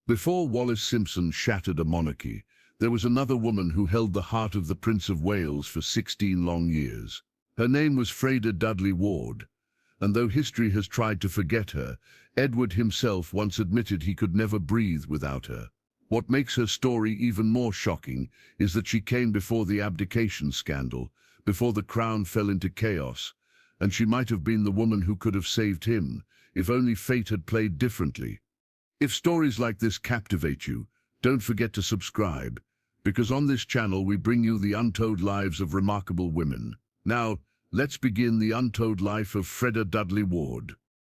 Before Wallis Simpson shattered a monarchy, there was another woman who held the heart of the Prince of Wales for 16 long years. Her name was Freda Dudley Ward, and though history has tried to forget her, Edward himself once admitted he could never breathe without her. What makes her story even more shocking is that she came before the Abdication scandal, before the crown fell into chaos, and she might have been the woman who could have saved him, if only fate had played differently. If stories like this captivate you, don't forget to subscribe, because on this channel we bring you the untold lives of remarkable women. Now, let's begin the untold life of Freda Dudley Ward.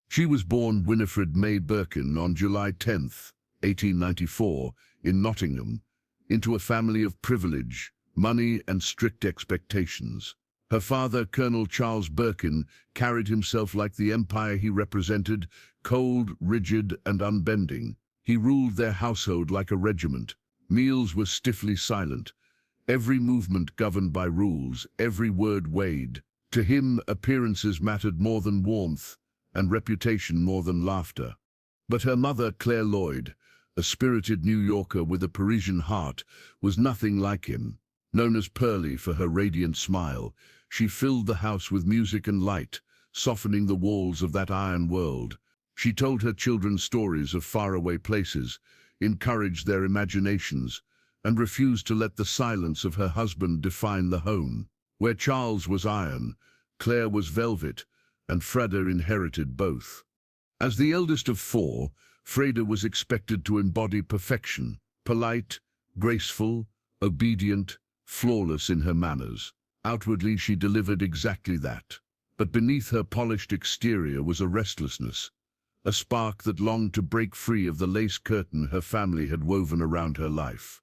She was born Winifred May Birkin on July 10th, 1894, in Nottingham, into a family of privilege, money and strict expectations. Her father, Colonel Charles Birkin, carried himself like the empire he represented, cold, rigid and unbending. He ruled their household like a regiment. Meals were stiffly silent, every movement governed by rules, every word weighed. To him, appearances mattered more than warmth, and reputation more than laughter. But her mother, Claire Lloyd, a spirited New Yorker with a Parisian heart, was nothing like him. Known as Pearlie for her radiant smile, she filled the house with music and light, softening the walls of that iron world. She told her children stories of faraway places, encouraged their imaginations, and refused to let the silence of her husband define the home. Where Charles was iron, Claire was velvet, and Freda inherited both. As the eldest of four, Freda was expected to embody perfection, polite, graceful, obedient, flawless in her manners. Outwardly, she delivered exactly that. But beneath her polished exterior was a restlessness, a spark that longed to break free of the lace curtain her family had woven around her life.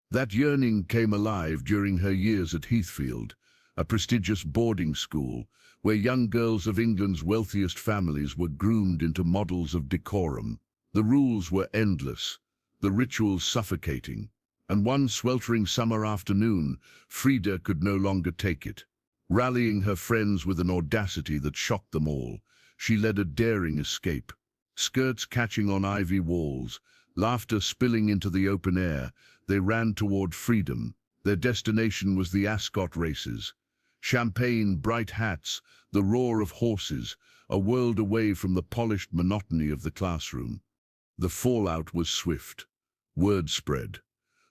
That yearning came alive during her years at Heathfield, a prestigious boarding school where young girls of England's wealthiest families were groomed into models of decorum. The rules were endless, the rituals suffocating, and one sweltering summer afternoon, Freda could no longer take it. Rallying her friends with an audacity that shocked them all, she led a daring escape. Skirts catching on ivy walls, laughter spilling into the open air, they ran toward freedom. Their destination was the Ascot races. Champagne, bright hats, the roar of horses, a world away from the polished monotony of the classroom. The fallout was swift. Word spread.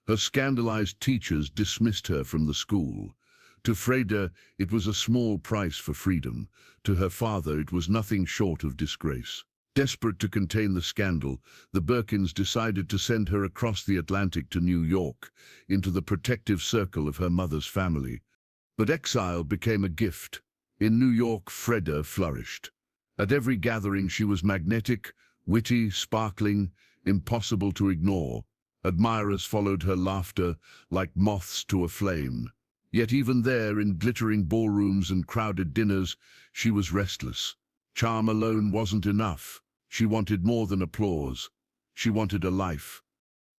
Her scandalized teachers dismissed her from the school. To Freda, it was a small price for freedom. To her father, it was nothing short of disgrace. Desperate to contain the scandal, the Birkins decided to send her across the Atlantic to New York, into the protective circle of her mother's family. But exile became a gift. In New York, Freda flourished. At every gathering, she was magnetic, witty, sparkling, impossible to ignore. Admirers followed her laughter like moths to a flame. Yet even there, in glittering ballrooms and crowded dinners, she was restless. Charm alone wasn't enough. She wanted more than applause. She wanted a life.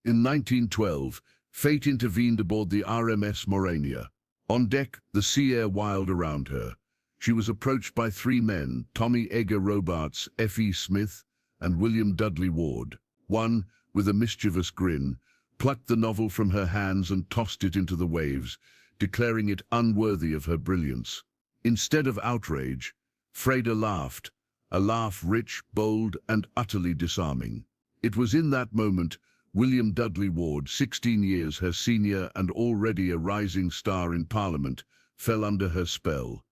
In 1912, fate intervened aboard the RMS Morania. On deck, the sea air wild around her. She was approached by three men, Tommy Edgar Robarts, F.E. Smith, and William Dudley Ward. One, with a mischievous grin, plucked the novel from her hands and tossed it into the waves, declaring it unworthy of her brilliance. Instead of outrage, Freda laughed, a laugh rich, bold, and utterly disarming. It was in that moment William Dudley Ward, 16 years her senior and already a rising star in Parliament, fell under her spell.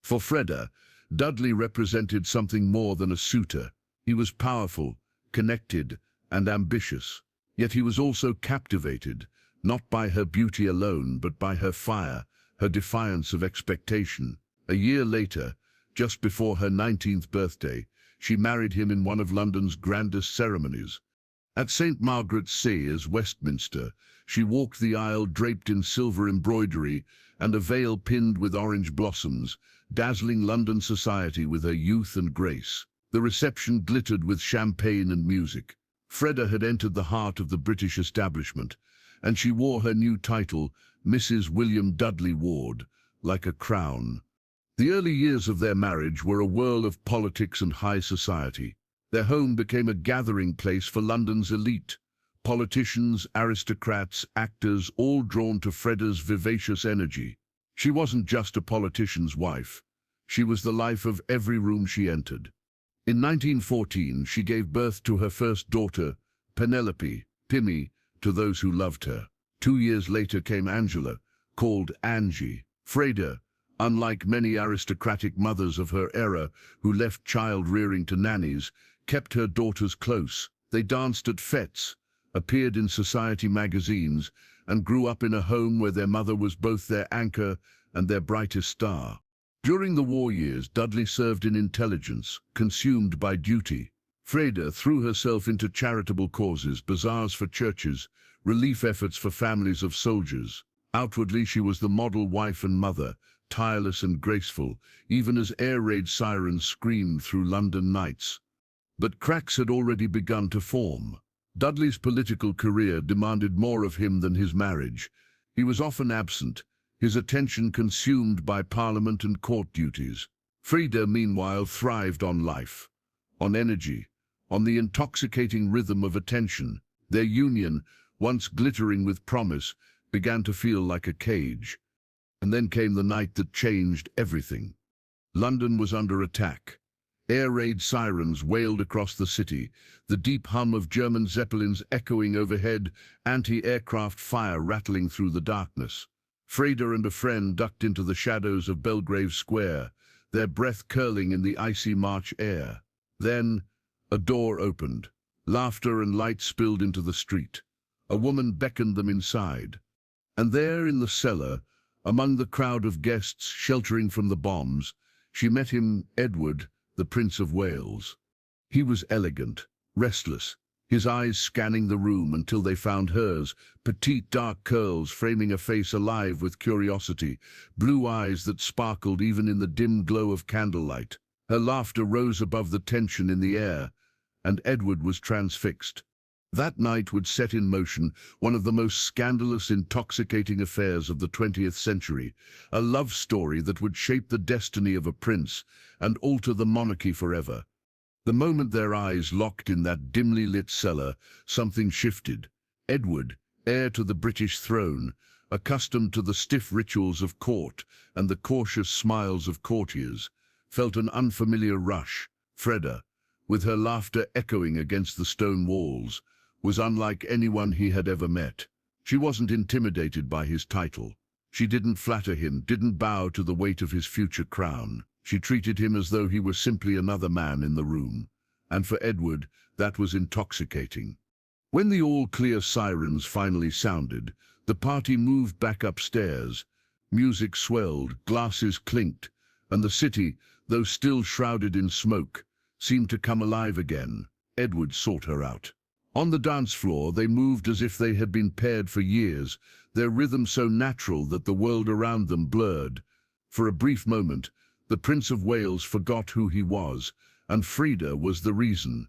For Freda, Dudley represented something more than a suitor. He was powerful, connected, and ambitious. Yet he was also captivated, not by her beauty alone, but by her fire, her defiance of expectation. A year later, just before her 19th birthday, she married him in one of London's grandest ceremonies. At St. Margaret's Sayers, Westminster, she walked the aisle draped in silver embroidery and a veil pinned with orange blossoms, dazzling London society with her youth and grace. The reception glittered with champagne and music. Freda had entered the heart of the British establishment, and she wore her new title, Mrs. William Dudley Ward, like a crown. The early years of their marriage were a whirl of politics and high society. Their home became a gathering place for London's elite. Politicians, aristocrats, actors, all drawn to Freda's vivacious energy. She wasn't just a politician's wife. She was the life of every room she entered. In 1914, she gave birth to her first daughter, Penelope, Pimmy, to those who loved her. 2 years later came Angela, called Angie. Freda, unlike many aristocratic mothers of her era who left child-rearing to nannies, kept her daughters close. They danced at fêtes, appeared in society magazines, and grew up in a home where their mother was both their anchor and their brightest star. During the war years, Dudley served in intelligence, consumed by duty. Freda threw herself into charitable causes, bazaars for churches, relief efforts for families of soldiers. Outwardly, she was the model wife and mother, tireless and graceful, even as air raid sirens screamed through London nights. But cracks had already begun to form. Dudley's political career demanded more of him than his marriage. He was often absent, his attention consumed by Parliament and court duties. Freda, meanwhile, thrived on life, on energy, on the intoxicating rhythm of attention. Their union, once glittering with promise, began to feel like a cage. And then came the night that changed everything. London was under attack. Air raid sirens wailed across the city, the deep hum of German Zeppelins echoing overhead, anti-aircraft fire rattling through the darkness. Freda and a friend ducked into the shadows of Belgrave Square, their breath curling in the icy March air. Then, a door opened. Laughter and light spilled into the street. A woman beckoned them inside. And there in the cellar, among the crowd of guests sheltering from the bombs, she met him, Edward, the Prince of Wales. He was elegant, restless, his eyes scanning the room until they found hers, petite dark curls framing a face alive with curiosity, blue eyes that sparkled even in the dim glow of candlelight. Her laughter rose above the tension in the air, and Edward was transfixed. That night would set in motion one of the most scandalous, intoxicating affairs of the 20th century, a love story that would shape the destiny of a prince and alter the monarchy forever. The moment their eyes locked in that dimly lit cellar, something shifted. Edward, heir to the British throne, accustomed to the stiff rituals of court and the cautious smiles of courtiers, felt an unfamiliar rush. Freda, with her laughter echoing against the stone walls, was unlike anyone he had ever met. She wasn't intimidated by his title. She didn't flatter him, didn't bow to the weight of his future crown. She treated him as though he were simply another man in the room. And for Edward, that was intoxicating. When the all-clear sirens finally sounded, the party moved back upstairs. Music swelled, glasses clinked, and the city, though still shrouded in smoke, seemed to come alive again. Edward sought her out. On the dance floor, they moved as if they had been paired for years, their rhythm so natural that the world around them blurred. For a brief moment, the Prince of Wales forgot who he was, and Freda was the reason.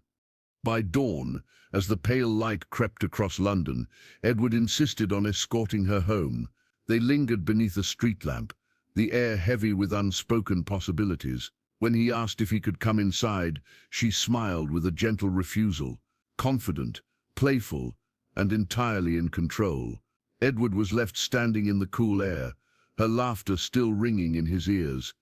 By dawn, as the pale light crept across London, Edward insisted on escorting her home. They lingered beneath a street lamp, the air heavy with unspoken possibilities. When he asked if he could come inside, she smiled with a gentle refusal. Confident, playful, and entirely in control. Edward was left standing in the cool air, her laughter still ringing in his ears.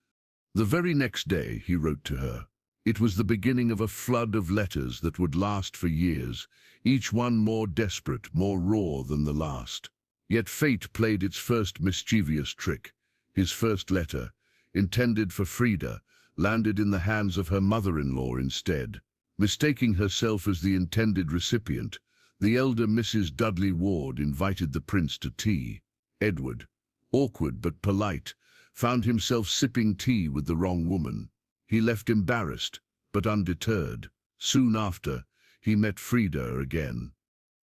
The very next day, he wrote to her. It was the beginning of a flood of letters that would last for years, each one more desperate, more raw than the last. Yet fate played its first mischievous trick. His first letter, intended for Freda, landed in the hands of her mother-in-law instead. Mistaking herself as the intended recipient, the elder Mrs. Dudley Ward invited the prince to tea. Edward, awkward but polite, found himself sipping tea with the wrong woman. He left embarrassed, but undeterred. Soon after, he met Freda again.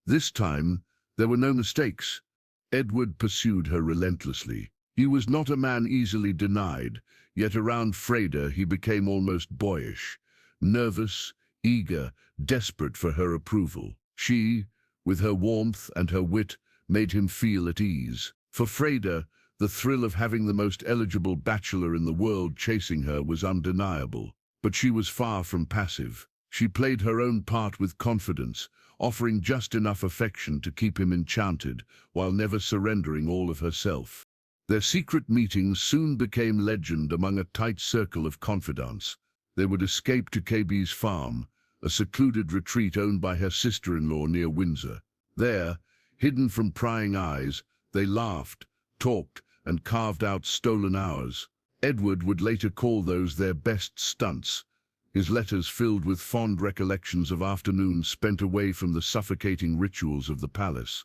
This time, there were no mistakes. Edward pursued her relentlessly. He was not a man easily denied, yet around Freda he became almost boyish, nervous, eager, desperate for her approval. She, with her warmth and her wit, made him feel at ease. For Freda, the thrill of having the most eligible bachelor in the world chasing her was undeniable. But she was far from passive. She played her own part with confidence, offering just enough affection to keep him enchanted, while never surrendering all of herself. Their secret meetings soon became legend among a tight circle of confidants. They would escape to KB's farm, a secluded retreat owned by her sister-in-law near Windsor. There, hidden from prying eyes, they laughed, talked, and carved out stolen hours. Edward would later call those their best stunts, his letters filled with fond recollections of afternoons spent away from the suffocating rituals of the palace.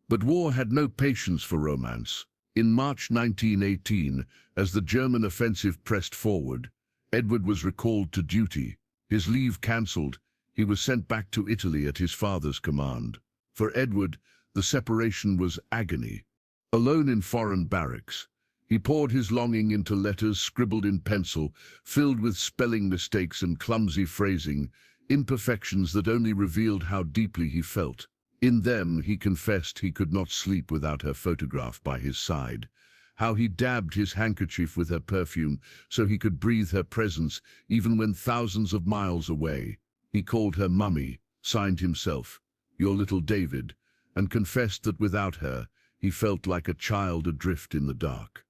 But war had no patience for romance. In March 1918, as the German offensive pressed forward, Edward was recalled to duty. His leave cancelled, he was sent back to Italy at his father's command. For Edward, the separation was agony. Alone in foreign barracks, he poured his longing into letters scribbled in pencil, filled with spelling mistakes and clumsy phrasing, imperfections that only revealed how deeply he felt. In them, he confessed he could not sleep without her photograph by his side, how he dabbed his handkerchief with her perfume so he could breathe her presence even when thousands of miles away. He called her Mummy, signed himself, "Your little David," and confessed that without her, he felt like a child adrift in the dark.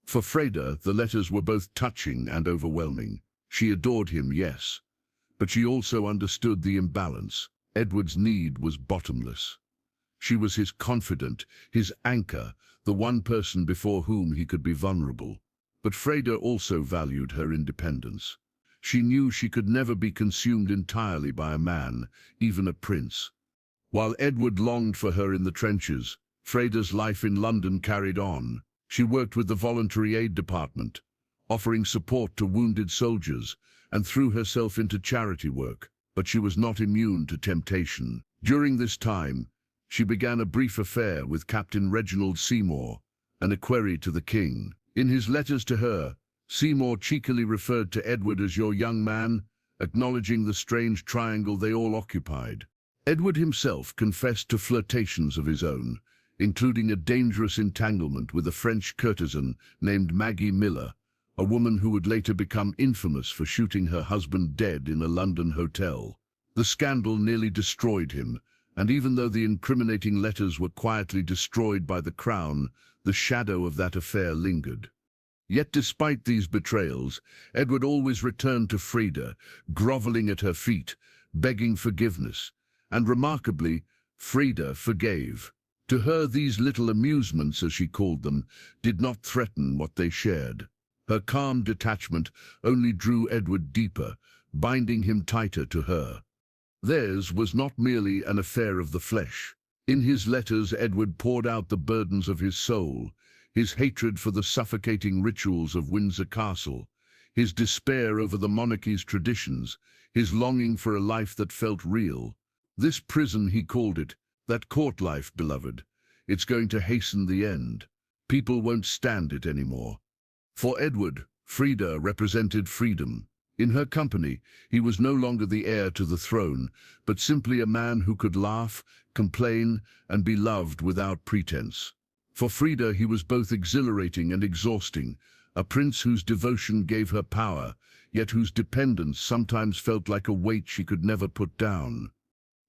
For Freda, the letters were both touching and overwhelming. She adored him, yes, but she also understood the imbalance. Edward's need was bottomless. She was his confidant, his anchor, the one person before whom he could be vulnerable. But Freda also valued her independence. She knew she could never be consumed entirely by a man, even a prince. While Edward longed for her in the trenches, Freda's life in London carried on. She worked with the Voluntary Aid Department, offering support to wounded soldiers, and threw herself into charity work. But she was not immune to temptation. During this time, she began a brief affair with Captain Reginald Seymour, an equerry to the king. In his letters to her, Seymour cheekily referred to Edward as "your young man," acknowledging the strange triangle they all occupied. Edward himself confessed to flirtations of his own, including a dangerous entanglement with a French courtesan named Maggie Miller, a woman who would later become infamous for shooting her husband dead in a London hotel. The scandal nearly destroyed him, and even though the incriminating letters were quietly destroyed by the Crown, the shadow of that affair lingered. Yet despite these betrayals, Edward always returned to Freda, groveling at her feet, begging forgiveness, and remarkably, Freda forgave. To her, these little amusements, as she called them, did not threaten what they shared. Her calm detachment only drew Edward deeper, binding him tighter to her. Theirs was not merely an affair of the flesh. In his letters, Edward poured out the burdens of his soul, his hatred for the suffocating rituals of Windsor Castle, his despair over the monarchy's traditions, his longing for a life that felt real. This prison, he called it, that court life, beloved, it's going to hasten the end. People won't stand it anymore. For Edward, Freda represented freedom. In her company, he was no longer the heir to the throne, but simply a man who could laugh, complain, and be loved without pretense. For Freda, he was both exhilarating and exhausting, a prince whose devotion gave her power, yet whose dependence sometimes felt like a weight she could never put down.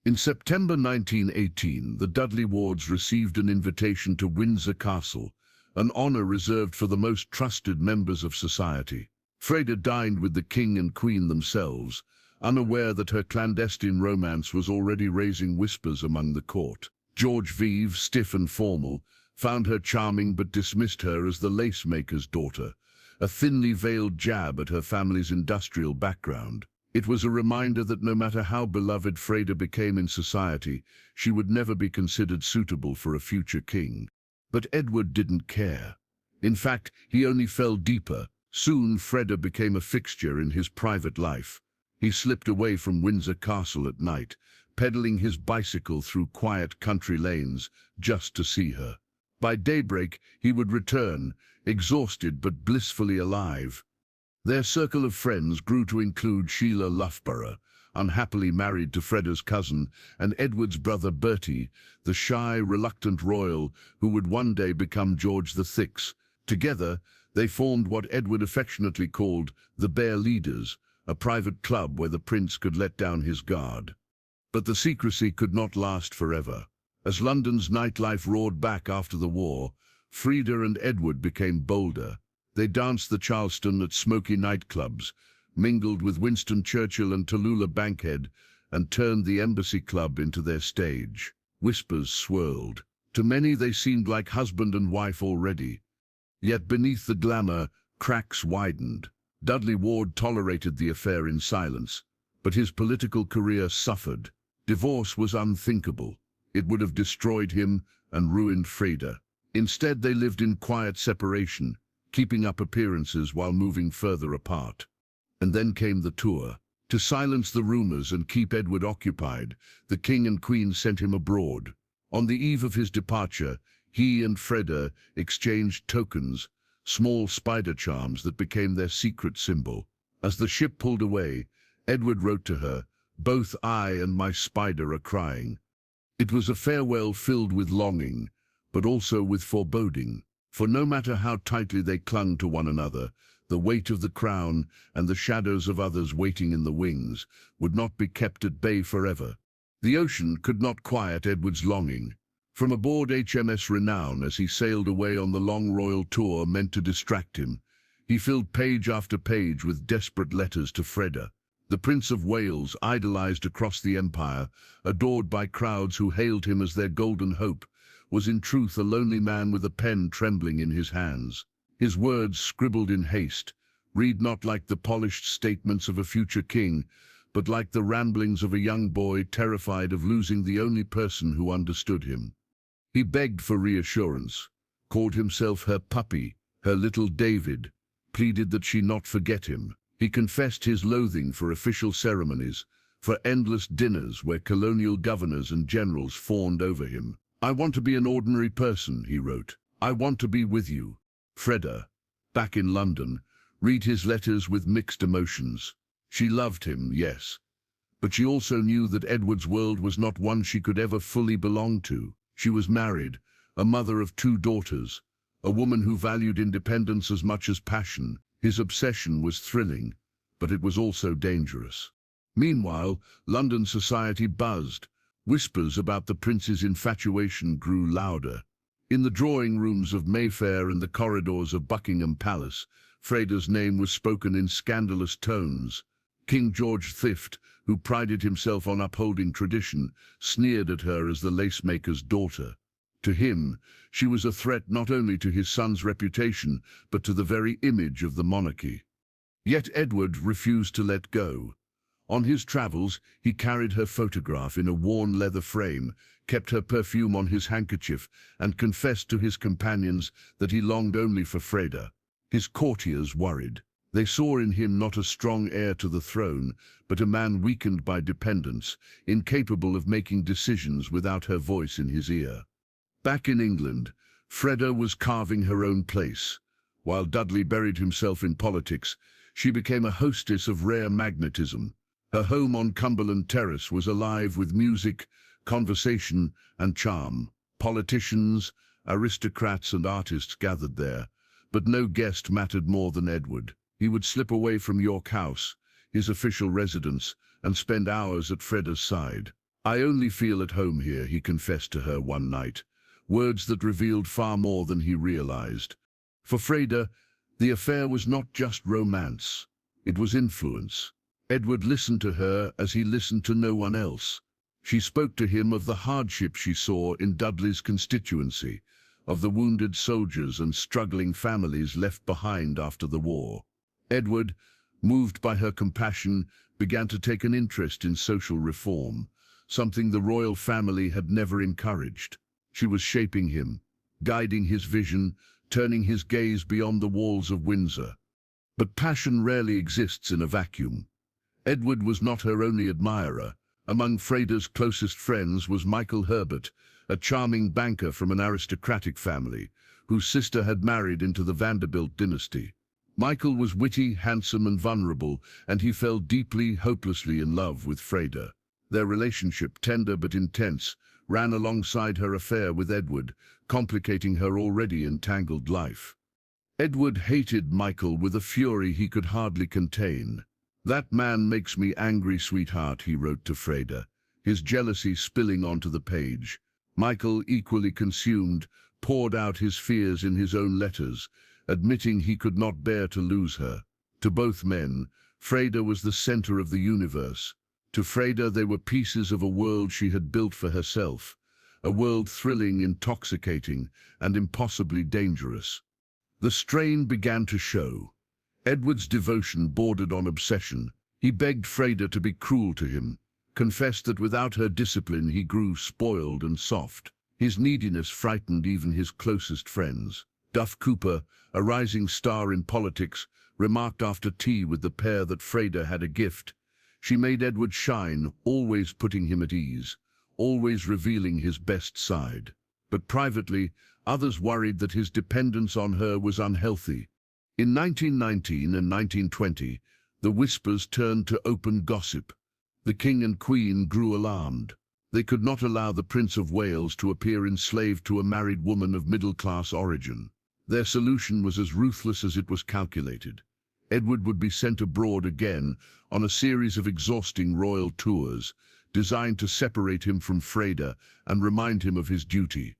In September 1918, the Dudley Wards received an invitation to Windsor Castle, an honor reserved for the most trusted members of society. Freda dined with the king and queen themselves, unaware that her clandestine romance was already raising whispers among the court. George Vive, stiff and formal, found her charming but dismissed her as the lace-maker's daughter, a thinly veiled jab at her family's industrial background. It was a reminder that no matter how beloved Freda became in society, she would never be considered suitable for a future king. But Edward didn't care. In fact, he only fell deeper. Soon Freda became a fixture in his private life. He slipped away from Windsor Castle at night, pedaling his bicycle through quiet country lanes just to see her. By daybreak, he would return, exhausted but blissfully alive. Their circle of friends grew to include Sheila Loughborough, unhappily married to Freda's cousin, and Edward's brother Bertie, the shy, reluctant royal who would one day become George VI. Together, they formed what Edward affectionately called the Bear Leaders, a private club where the prince could let down his guard. But the secrecy could not last forever. As London's nightlife roared back after the war, Freda and Edward became bolder. They danced the Charleston at smoky nightclubs, mingled with Winston Churchill and Tallulah Bankhead, and turned the Embassy Club into their stage. Whispers swirled. To many they seemed like husband and wife already. Yet beneath the glamour, cracks widened. Dudley Ward tolerated the affair in silence, but his political career suffered. Divorce was unthinkable. It would have destroyed him and ruined Freda. Instead, they lived in quiet separation, keeping up appearances while moving further apart. And then came the tour. To silence the rumors and keep Edward occupied, the King and Queen sent him abroad. On the eve of his departure, he and Freda exchanged tokens, small spider charms that became their secret symbol. As the ship pulled away, Edward wrote to her, "Both I and my spider are crying." It was a farewell filled with longing, but also with foreboding. For no matter how tightly they clung to one another, the weight of the crown and the shadows of others waiting in the wings would not be kept at bay forever. The ocean could not quiet Edward's longing. From aboard HMS Renown, as he sailed away on the long royal tour meant to distract him, he filled page after page with desperate letters to Freda. The Prince of Wales, idolized across the empire, adored by crowds who hailed him as their golden hope, was in truth a lonely man with a pen trembling in his hands. His words, scribbled in haste, read not like the polished statements of a future king, but like the ramblings of a young boy terrified of losing the only person who understood him. He begged for reassurance, called himself her puppy, her little David, pleaded that she not forget him. He confessed his loathing for official ceremonies, for endless dinners where colonial governors and generals fawned over him. "I want to be an ordinary person," he wrote. "I want to be with you." Freda, back in London, read his letters with mixed emotions. She loved him, yes, but she also knew that Edward's world was not one she could ever fully belong to. She was married, a mother of 2 daughters, a woman who valued independence as much as passion. His obsession was thrilling, but it was also dangerous. Meanwhile, London society buzzed. Whispers about the prince's infatuation grew louder. In the drawing rooms of Mayfair and the corridors of Buckingham Palace, Freda's name was spoken in scandalous tones. King George V, who prided himself on upholding tradition, sneered at her as the lacemaker's daughter. To him, she was a threat not only to his son's reputation, but to the very image of the monarchy. Yet Edward refused to let go. On his travels, he carried her photograph in a worn leather frame, kept her perfume on his handkerchief, and confessed to his companions that he longed only for Freda. His courtiers worried. They saw in him not a strong heir to the throne, but a man weakened by dependence, incapable of making decisions without her voice in his ear. Back in England, Freda was carving her own place. While Dudley buried himself in politics, she became a hostess of rare magnetism. Her home on Cumberland Terrace was alive with music, conversation, and charm. Politicians, aristocrats, and artists gathered there, but no guest mattered more than Edward. He would slip away from York House, his official residence, and spend hours at Freda's side. "I only feel at home here," he confessed to her one night, words that revealed far more than he realized. For Freda, the affair was not just romance, it was influence. Edward listened to her as he listened to no one else. She spoke to him of the hardship she saw in Dudley's constituency, of the wounded soldiers and struggling families left behind after the war. Edward, moved by her compassion, began to take an interest in social reform, something the royal family had never encouraged. She was shaping him, guiding his vision, turning his gaze beyond the walls of Windsor. But passion rarely exists in a vacuum. Edward was not her only admirer. Among Freda's closest friends was Michael Herbert, a charming banker from an aristocratic family, whose sister had married into the Vanderbilt dynasty. Michael was witty, handsome, and vulnerable, and he fell deeply, hopelessly in love with Freda. Their relationship, tender but intense, ran alongside her affair with Edward, complicating her already entangled life. Edward hated Michael with a fury he could hardly contain. "That man makes me angry, sweetheart," he wrote to Freda, his jealousy spilling onto the page. Michael, equally consumed, poured out his fears in his own letters, admitting he could not bear to lose her. To both men, Freda was the center of the universe. To Freda, they were pieces of a world she had built for herself, a world thrilling, intoxicating, and impossibly dangerous. The strain began to show. Edward's devotion bordered on obsession. He begged Freda to be cruel to him, confessed that without her discipline he grew spoiled and soft. His neediness frightened even his closest friends. Duff Cooper, a rising star in politics, remarked after tea with the pair that Freda had a gift. She made Edward shine, always putting him at ease, always revealing his best side. But privately, others worried that his dependence on her was unhealthy. In 1919 and 1920, the whispers turned to open gossip. The King and Queen grew alarmed. They could not allow the Prince of Wales to appear enslaved to a married woman of middle-class origin. Their solution was as ruthless as it was calculated. Edward would be sent abroad again on a series of exhausting royal tours, designed to separate him from Freda and remind him of his duty.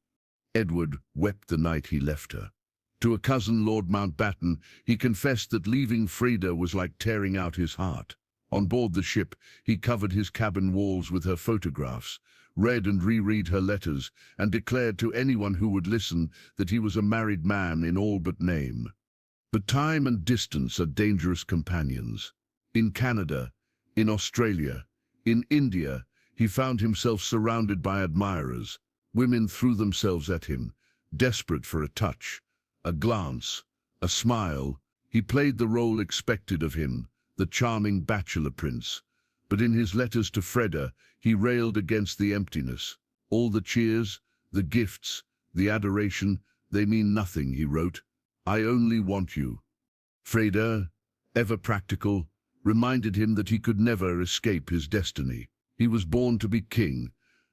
Edward wept the night he left her. To a cousin, Lord Mountbatten, he confessed that leaving Freda was like tearing out his heart. On board the ship, he covered his cabin walls with her photographs, read and reread her letters, and declared to anyone who would listen that he was a married man in all but name. But time and distance are dangerous companions. In Canada, in Australia, in India, he found himself surrounded by admirers. Women threw themselves at him, desperate for a touch, a glance, a smile. He played the role expected of him, the charming bachelor prince. But in his letters to Freda, he railed against the emptiness. "All the cheers, the gifts, the adoration, they mean nothing," he wrote. "I only want you." Freda, ever practical, reminded him that he could never escape his destiny. He was born to be king,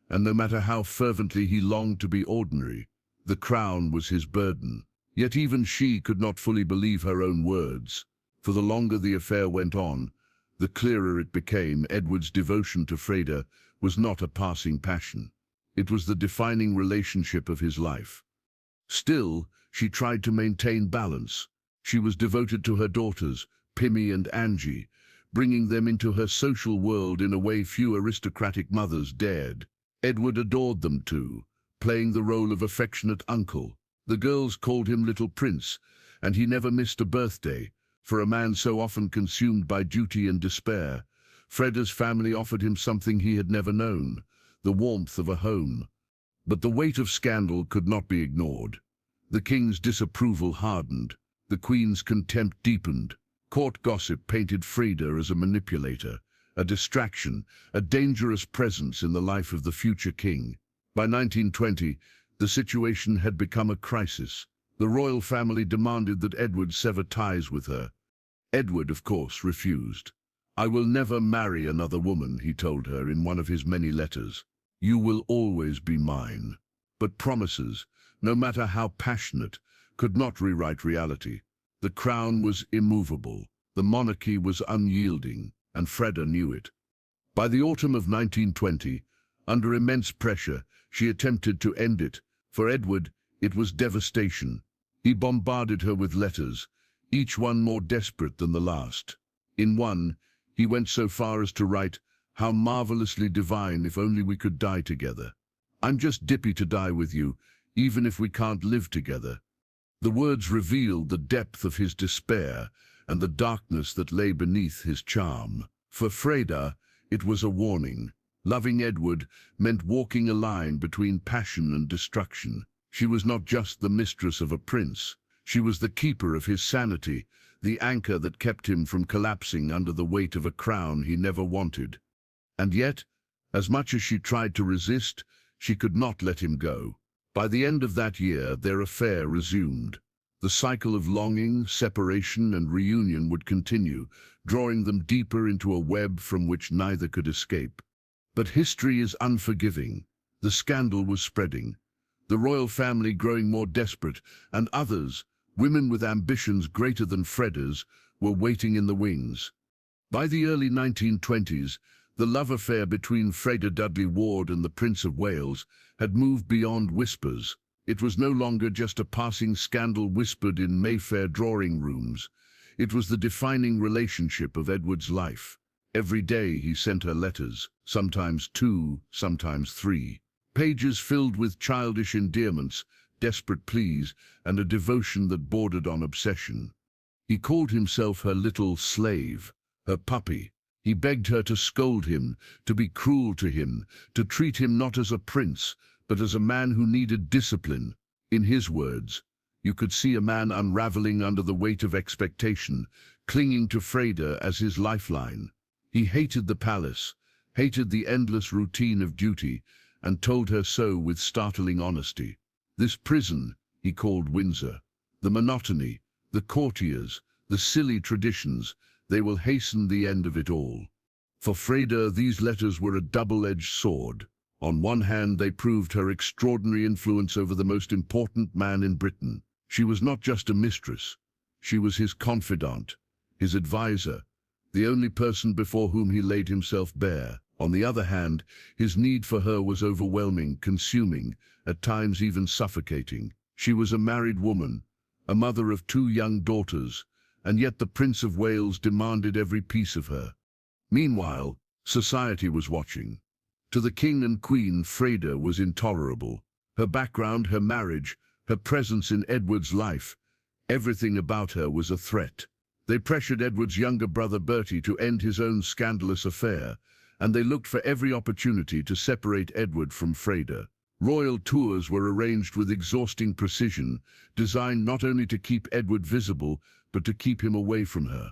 and no matter how fervently he longed to be ordinary, the crown was his burden. Yet even she could not fully believe her own words. For the longer the affair went on, the clearer it became Edward's devotion to Freda was not a passing passion. It was the defining relationship of his life. Still, she tried to maintain balance. She was devoted to her daughters, Pimmy and Angie, bringing them into her social world in a way few aristocratic mothers dared. Edward adored them too, playing the role of affectionate uncle. The girls called him Little Prince, and he never missed a birthday. For a man so often consumed by duty and despair, Freda's family offered him something he had never known, the warmth of a home. But the weight of scandal could not be ignored. The king's disapproval hardened, the queen's contempt deepened. Court gossip painted Freda as a manipulator, a distraction, a dangerous presence in the life of the future king. By 1920, the situation had become a crisis. The royal family demanded that Edward sever ties with her. Edward, of course, refused. "I will never marry another woman," he told her in one of his many letters. "You will always be mine." But promises, no matter how passionate, could not rewrite reality. The crown was immovable, the monarchy was unyielding, and Freda knew it. By the autumn of 1920, under immense pressure, she attempted to end it. For Edward, it was devastation. He bombarded her with letters, each one more desperate than the last. In one, he went so far as to write, "How marvelously divine if only we could die together. I'm just dippy to die with you, even if we can't live together." The words revealed the depth of his despair and the darkness that lay beneath his charm. For Freda, it was a warning. Loving Edward meant walking a line between passion and destruction. She was not just the mistress of a prince. She was the keeper of his sanity, the anchor that kept him from collapsing under the weight of a crown he never wanted. And yet, as much as she tried to resist, she could not let him go. By the end of that year, their affair resumed. The cycle of longing, separation, and reunion would continue, drawing them deeper into a web from which neither could escape. But history is unforgiving. The scandal was spreading, the royal family growing more desperate, and others, women with ambitions greater than Freda's, were waiting in the wings. By the early 1920s, the love affair between Freda Dudley Ward and the Prince of Wales had moved beyond whispers. It was no longer just a passing scandal whispered in Mayfair drawing rooms. It was the defining relationship of Edward's life. Every day he sent her letters, sometimes 2, sometimes 3. Pages filled with childish endearments, desperate pleas, and a devotion that bordered on obsession. He called himself her little slave, her puppy. He begged her to scold him, to be cruel to him, to treat him not as a prince, but as a man who needed discipline. In his words, you could see a man unraveling under the weight of expectation, clinging to Freda as his lifeline. He hated the palace, hated the endless routine of duty, and told her so with startling honesty. This prison, he called Windsor. The monotony, the courtiers, the silly traditions, they will hasten the end of it all. For Freda, these letters were a double-edged sword. On one hand, they proved her extraordinary influence over the most important man in Britain. She was not just a mistress. She was his confidant, his advisor, the only person before whom he laid himself bare. On the other hand, his need for her was overwhelming, consuming, at times even suffocating. She was a married woman, a mother of 2 young daughters, and yet the Prince of Wales demanded every piece of her. Meanwhile, society was watching. To the King and Queen, Freda was intolerable. Her background, her marriage, her presence in Edward's life, everything about her was a threat. They pressured Edward's younger brother Bertie to end his own scandalous affair, and they looked for every opportunity to separate Edward from Freda. Royal tours were arranged with exhausting precision, designed not only to keep Edward visible, but to keep him away from her.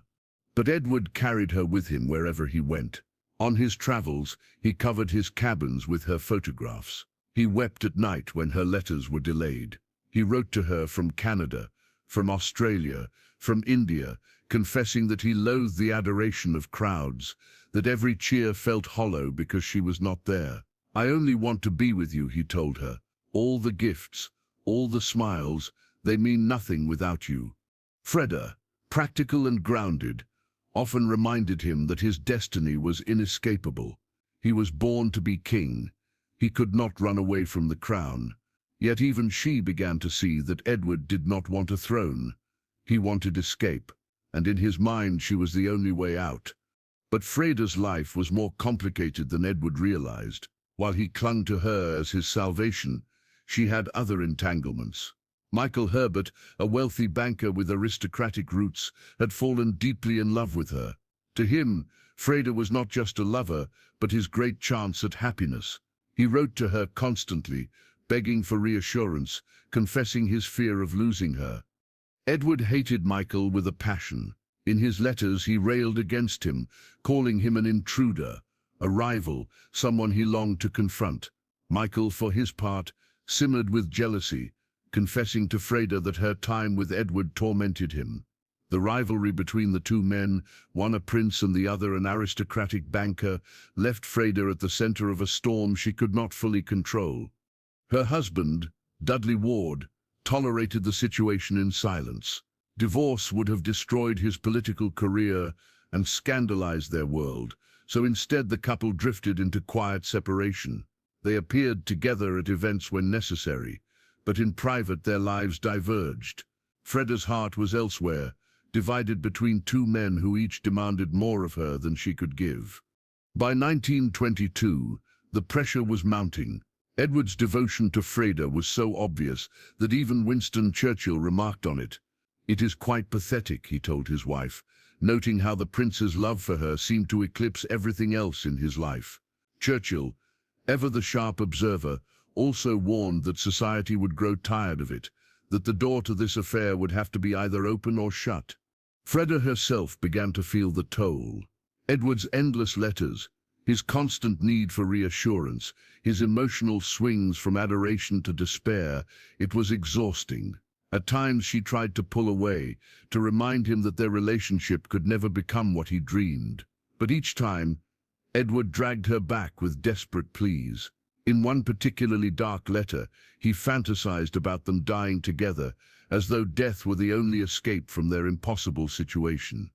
But Edward carried her with him wherever he went. On his travels, he covered his cabins with her photographs. He wept at night when her letters were delayed. He wrote to her from Canada, from Australia, from India, confessing that he loathed the adoration of crowds, that every cheer felt hollow because she was not there. I only want to be with you, he told her. All the gifts, all the smiles, they mean nothing without you. Freda, practical and grounded, often reminded him that his destiny was inescapable. He was born to be king. He could not run away from the crown. Yet even she began to see that Edward did not want a throne. He wanted escape, and in his mind she was the only way out. But Freda's life was more complicated than Edward realized. While he clung to her as his salvation, she had other entanglements. Michael Herbert, a wealthy banker with aristocratic roots, had fallen deeply in love with her. To him, Freda was not just a lover, but his great chance at happiness. He wrote to her constantly, begging for reassurance, confessing his fear of losing her. Edward hated Michael with a passion. In his letters he railed against him, calling him an intruder, a rival, someone he longed to confront. Michael, for his part, simmered with jealousy, confessing to Freda that her time with Edward tormented him. The rivalry between the 2 men, one a prince and the other an aristocratic banker, left Freda at the center of a storm she could not fully control. Her husband, Dudley Ward, tolerated the situation in silence. Divorce would have destroyed his political career and scandalized their world, so instead the couple drifted into quiet separation. They appeared together at events when necessary, but in private their lives diverged. Freda's heart was elsewhere, divided between 2 men who each demanded more of her than she could give. By 1922, the pressure was mounting. Edward's devotion to Freda was so obvious that even Winston Churchill remarked on it. "It is quite pathetic," he told his wife, noting how the prince's love for her seemed to eclipse everything else in his life. Churchill, ever the sharp observer, also warned that society would grow tired of it, that the door to this affair would have to be either open or shut. Freda herself began to feel the toll. Edward's endless letters, his constant need for reassurance, his emotional swings from adoration to despair, it was exhausting. At times she tried to pull away, to remind him that their relationship could never become what he dreamed. But each time, Edward dragged her back with desperate pleas. In one particularly dark letter, he fantasized about them dying together, as though death were the only escape from their impossible situation.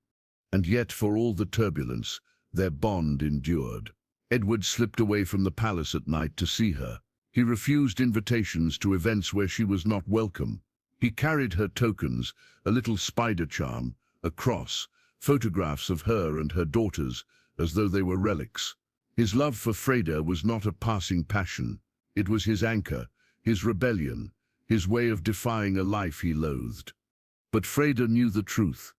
And yet, for all the turbulence, their bond endured. Edward slipped away from the palace at night to see her. He refused invitations to events where she was not welcome. He carried her tokens, a little spider charm, a cross, photographs of her and her daughters, as though they were relics. His love for Freda was not a passing passion. It was his anchor, his rebellion, his way of defying a life he loathed. But Freda knew the truth.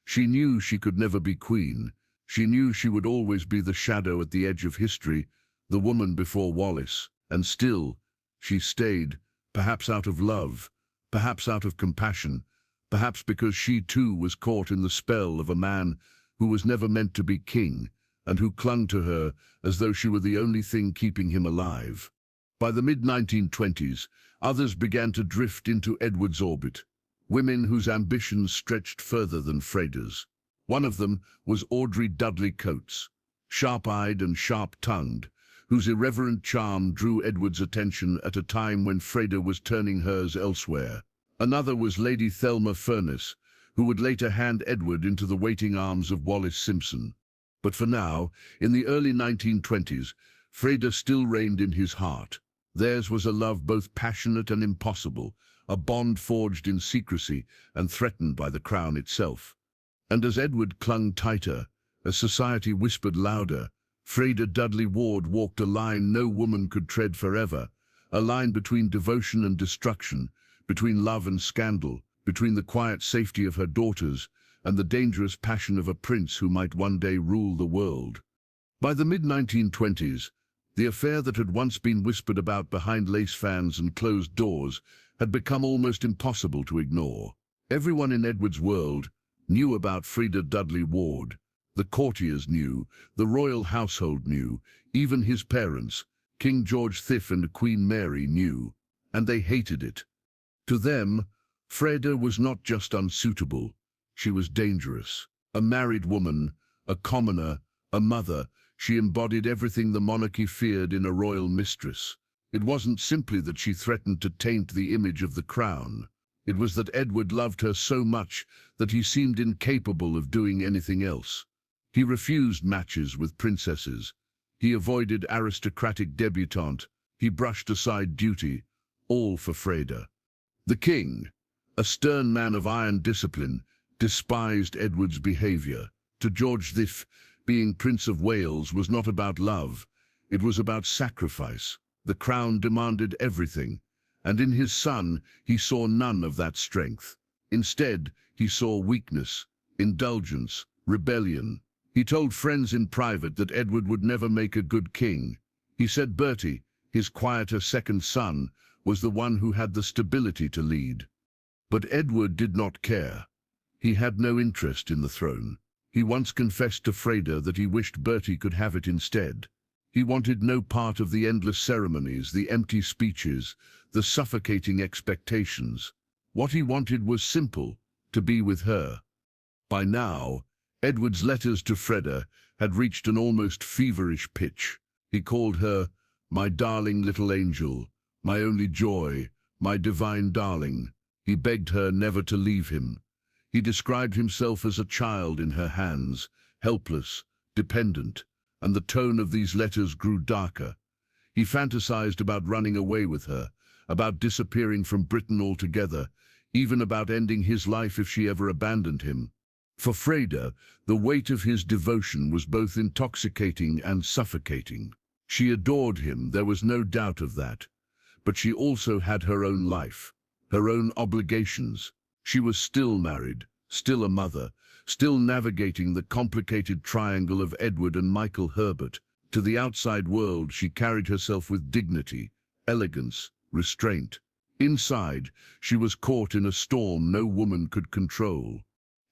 She knew she could never be queen. She knew she would always be the shadow at the edge of history, the woman before Wallis. And still, she stayed, perhaps out of love, perhaps out of compassion, perhaps because she too was caught in the spell of a man who was never meant to be king, and who clung to her as though she were the only thing keeping him alive. By the mid-1920s, others began to drift into Edward's orbit, women whose ambitions stretched further than Freda's. One of them was Audrey Dudley Coates, sharp-eyed and sharp-tongued, whose irreverent charm drew Edward's attention at a time when Freda was turning hers elsewhere. Another was Lady Thelma Furness, who would later hand Edward into the waiting arms of Wallis Simpson. But for now, in the early 1920s, Freda still reigned in his heart. Theirs was a love both passionate and impossible, a bond forged in secrecy and threatened by the crown itself. And as Edward clung tighter, as society whispered louder, Freda Dudley Ward walked a line no woman could tread forever, a line between devotion and destruction, between love and scandal, between the quiet safety of her daughters and the dangerous passion of a prince who might one day rule the world. By the mid-1920s, the affair that had once been whispered about behind lace fans and closed doors had become almost impossible to ignore. Everyone in Edward's world knew about Freda Dudley Ward. The courtiers knew, the royal household knew, even his parents, King George V and Queen Mary, knew, and they hated it. To them, Freda was not just unsuitable, she was dangerous. A married woman, a commoner, a mother, she embodied everything the monarchy feared in a royal mistress. It wasn't simply that she threatened to taint the image of the crown. It was that Edward loved her so much that he seemed incapable of doing anything else. He refused matches with princesses. He avoided aristocratic debutante. He brushed aside duty, all for Freda. The king, a stern man of iron discipline, despised Edward's behavior. To George V, being Prince of Wales was not about love, it was about sacrifice. The crown demanded everything, and in his son he saw none of that strength. Instead, he saw weakness, indulgence, rebellion. He told friends in private that Edward would never make a good king. He said Bertie, his quieter second son, was the one who had the stability to lead. But Edward did not care. He had no interest in the throne. He once confessed to Freda that he wished Bertie could have it instead. He wanted no part of the endless ceremonies, the empty speeches, the suffocating expectations. What he wanted was simple, to be with her. By now, Edward's letters to Freda had reached an almost feverish pitch. He called her, "My darling little angel, my only joy, my divine darling." He begged her never to leave him. He described himself as a child in her hands, helpless, dependent, and the tone of these letters grew darker. He fantasized about running away with her, about disappearing from Britain altogether, even about ending his life if she ever abandoned him. For Freda, the weight of his devotion was both intoxicating and suffocating. She adored him, there was no doubt of that. But she also had her own life, her own obligations. She was still married, still a mother, still navigating the complicated triangle of Edward and Michael Herbert. To the outside world, she carried herself with dignity, elegance, restraint. Inside, she was caught in a storm no woman could control.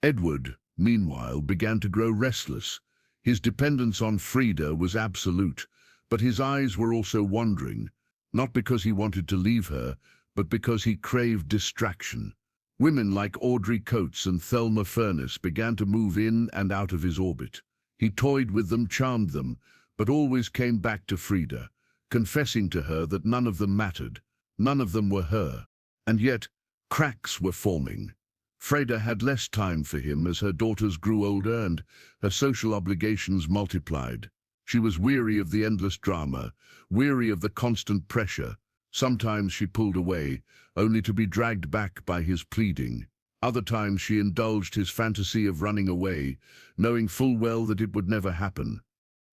Edward, meanwhile, began to grow restless. His dependence on Freda was absolute, but his eyes were also wandering, not because he wanted to leave her, but because he craved distraction. Women like Audrey Coates and Thelma Furness began to move in and out of his orbit. He toyed with them, charmed them, but always came back to Freda, confessing to her that none of them mattered, none of them were her. And yet, cracks were forming. Freda had less time for him as her daughters grew older and her social obligations multiplied. She was weary of the endless drama, weary of the constant pressure. Sometimes she pulled away, only to be dragged back by his pleading. Other times she indulged his fantasy of running away, knowing full well that it would never happen.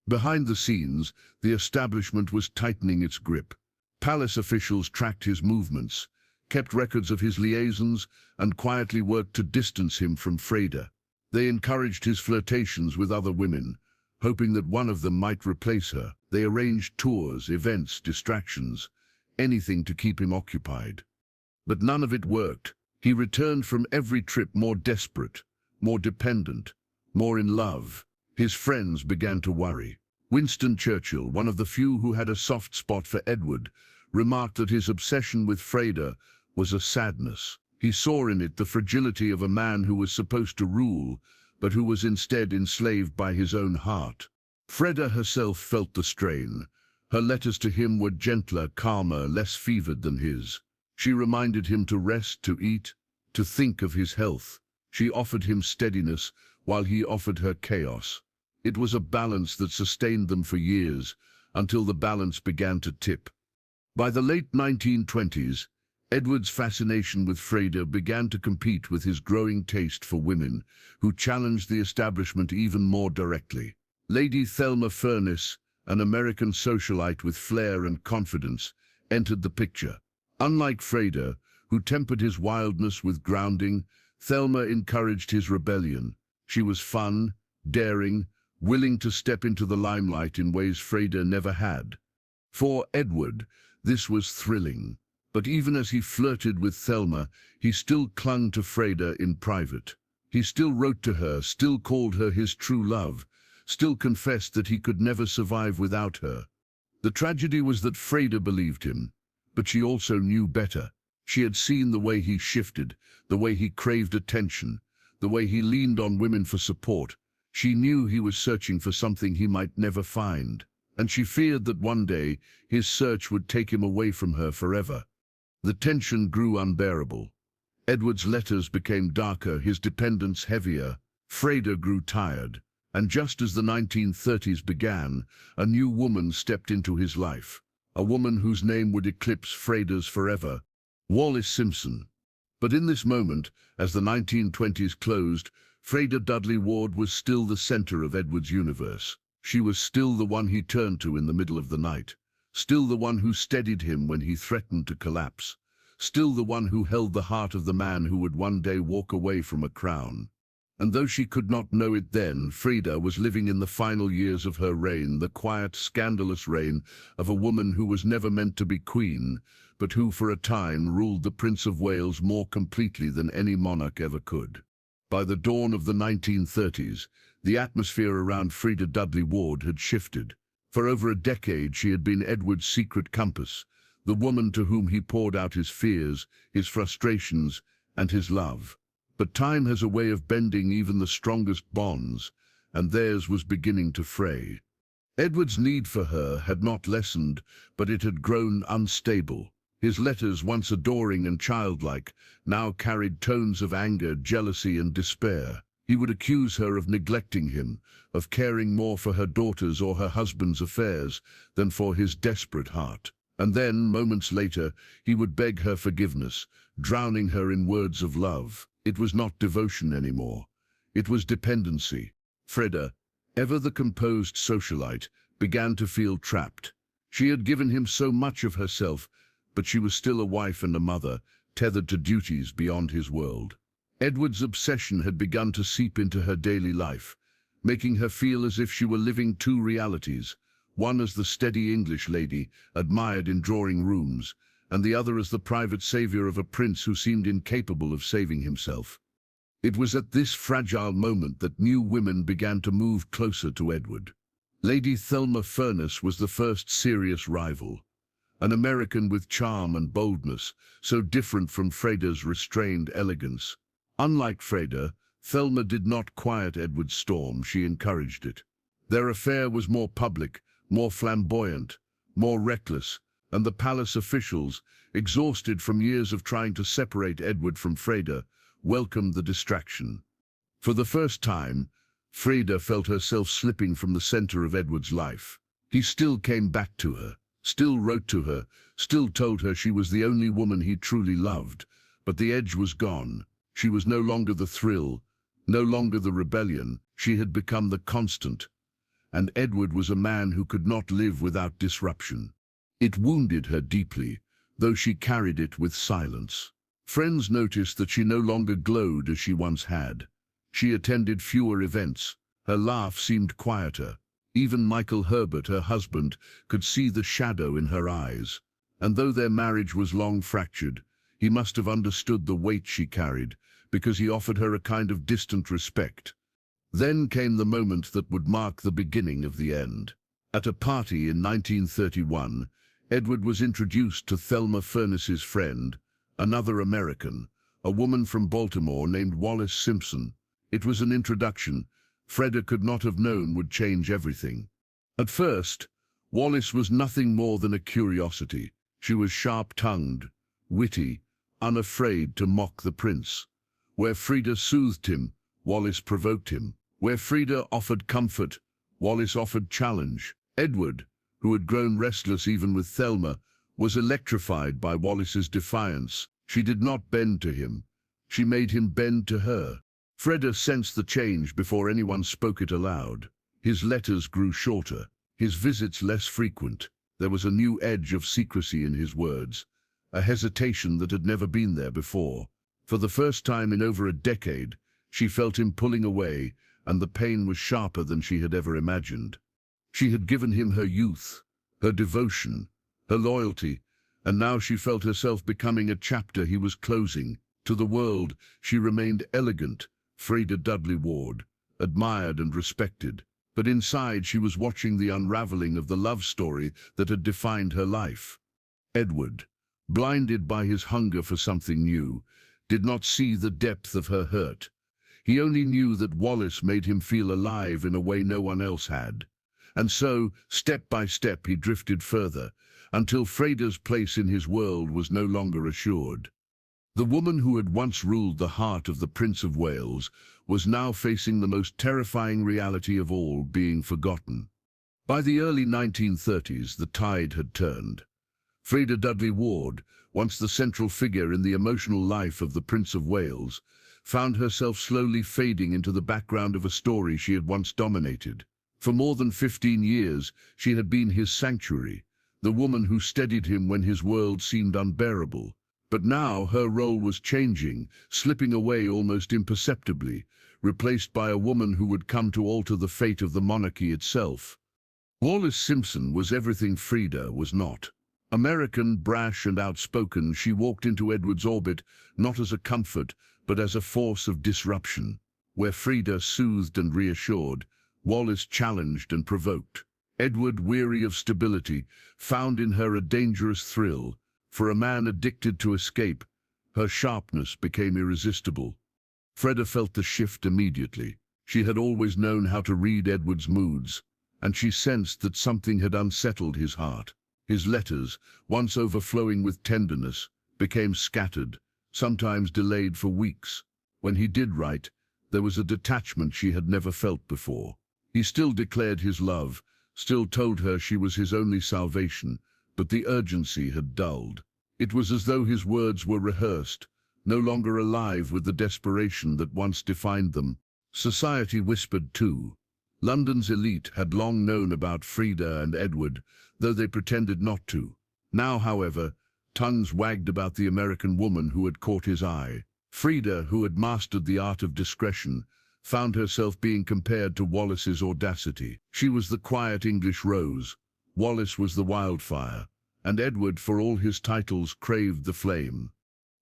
Behind the scenes, the establishment was tightening its grip. Palace officials tracked his movements, kept records of his liaisons, and quietly worked to distance him from Freda. They encouraged his flirtations with other women, hoping that one of them might replace her. They arranged tours, events, distractions, anything to keep him occupied. But none of it worked. He returned from every trip more desperate, more dependent, more in love. His friends began to worry. Winston Churchill, one of the few who had a soft spot for Edward, remarked that his obsession with Freda was a sadness. He saw in it the fragility of a man who was supposed to rule, but who was instead enslaved by his own heart. Freda herself felt the strain. Her letters to him were gentler, calmer, less fevered than his. She reminded him to rest, to eat, to think of his health. She offered him steadiness, while he offered her chaos. It was a balance that sustained them for years, until the balance began to tip. By the late 1920s, Edward's fascination with Freda began to compete with his growing taste for women, who challenged the establishment even more directly. Lady Thelma Furness, an American socialite with flair and confidence, entered the picture. Unlike Freda, who tempered his wildness with grounding, Thelma encouraged his rebellion. She was fun, daring, willing to step into the limelight in ways Freda never had. For Edward, this was thrilling. But even as he flirted with Thelma, he still clung to Freda in private. He still wrote to her, still called her his true love, still confessed that he could never survive without her. The tragedy was that Freda believed him, but she also knew better. She had seen the way he shifted, the way he craved attention, the way he leaned on women for support. She knew he was searching for something he might never find, and she feared that one day his search would take him away from her forever. The tension grew unbearable. Edward's letters became darker, his dependence heavier. Freda grew tired, and just as the 1930s began, a new woman stepped into his life, a woman whose name would eclipse Freda's forever, Wallis Simpson. But in this moment, as the 1920s closed, Freda Dudley Ward was still the center of Edward's universe. She was still the one he turned to in the middle of the night, still the one who steadied him when he threatened to collapse, still the one who held the heart of the man who would one day walk away from a crown. And though she could not know it then, Freda was living in the final years of her reign, the quiet, scandalous reign of a woman who was never meant to be queen, but who for a time ruled the Prince of Wales more completely than any monarch ever could. By the dawn of the 1930s, the atmosphere around Freda Dudley Ward had shifted. For over a decade she had been Edward's secret compass, the woman to whom he poured out his fears, his frustrations, and his love. But time has a way of bending even the strongest bonds, and theirs was beginning to fray. Edward's need for her had not lessened, but it had grown unstable. His letters, once adoring and childlike, now carried tones of anger, jealousy, and despair. He would accuse her of neglecting him, of caring more for her daughters or her husband's affairs than for his desperate heart. And then, moments later, he would beg her forgiveness, drowning her in words of love. It was not devotion anymore. It was dependency. Freda, ever the composed socialite, began to feel trapped. She had given him so much of herself, but she was still a wife and a mother, tethered to duties beyond his world. Edward's obsession had begun to seep into her daily life, making her feel as if she were living two realities, one as the steady English lady, admired in drawing rooms, and the other as the private savior of a prince who seemed incapable of saving himself. It was at this fragile moment that new women began to move closer to Edward. Lady Thelma Furness was the first serious rival, an American with charm and boldness, so different from Freda's restrained elegance. Unlike Freda, Thelma did not quiet Edward's storm, she encouraged it. Their affair was more public, more flamboyant, more reckless, and the palace officials, exhausted from years of trying to separate Edward from Freda, welcomed the distraction. For the first time, Freda felt herself slipping from the center of Edward's life. He still came back to her, still wrote to her, still told her she was the only woman he truly loved, but the edge was gone. She was no longer the thrill, no longer the rebellion. She had become the constant, and Edward was a man who could not live without disruption. It wounded her deeply, though she carried it with silence. Friends noticed that she no longer glowed as she once had. She attended fewer events. Her laugh seemed quieter. Even Michael Herbert, her husband, could see the shadow in her eyes. And though their marriage was long fractured, he must have understood the weight she carried, because he offered her a kind of distant respect. Then came the moment that would mark the beginning of the end. At a party in 1931, Edward was introduced to Thelma Furness's friend, another American, a woman from Baltimore named Wallis Simpson. It was an introduction Freda could not have known would change everything. At first, Wallis was nothing more than a curiosity. She was sharp-tongued, witty, unafraid to mock the prince. Where Freda soothed him, Wallis provoked him. Where Freda offered comfort, Wallis offered challenge. Edward, who had grown restless even with Thelma, was electrified by Wallis's defiance. She did not bend to him. She made him bend to her. Freda sensed the change before anyone spoke it aloud. His letters grew shorter, his visits less frequent. There was a new edge of secrecy in his words, a hesitation that had never been there before. For the first time in over a decade, she felt him pulling away, and the pain was sharper than she had ever imagined. She had given him her youth, her devotion, her loyalty, and now she felt herself becoming a chapter he was closing. To the world, she remained elegant, Freda Dudley Ward, admired and respected, but inside she was watching the unraveling of the love story that had defined her life. Edward, blinded by his hunger for something new, did not see the depth of her hurt. He only knew that Wallis made him feel alive in a way no one else had. And so, step by step, he drifted further, until Freda's place in his world was no longer assured. The woman who had once ruled the heart of the Prince of Wales was now facing the most terrifying reality of all, being forgotten. By the early 1930s, the tide had turned. Freda Dudley Ward, once the central figure in the emotional life of the Prince of Wales, found herself slowly fading into the background of a story she had once dominated. For more than 15 years, she had been his sanctuary, the woman who steadied him when his world seemed unbearable. But now her role was changing, slipping away almost imperceptibly, replaced by a woman who would come to alter the fate of the monarchy itself. Wallis Simpson was everything Freda was not. American, brash and outspoken, she walked into Edward's orbit not as a comfort, but as a force of disruption. Where Freda soothed and reassured, Wallis challenged and provoked. Edward, weary of stability, found in her a dangerous thrill. For a man addicted to escape, her sharpness became irresistible. Freda felt the shift immediately. She had always known how to read Edward's moods, and she sensed that something had unsettled his heart. His letters, once overflowing with tenderness, became scattered, sometimes delayed for weeks. When he did write, there was a detachment she had never felt before. He still declared his love, still told her she was his only salvation, but the urgency had dulled. It was as though his words were rehearsed, no longer alive with the desperation that once defined them. Society whispered too. London's elite had long known about Freda and Edward, though they pretended not to. Now, however, tongues wagged about the American woman who had caught his eye. Freda, who had mastered the art of discretion, found herself being compared to Wallis's audacity. She was the quiet English rose, Wallis was the wildfire, and Edward, for all his titles, craved the flame.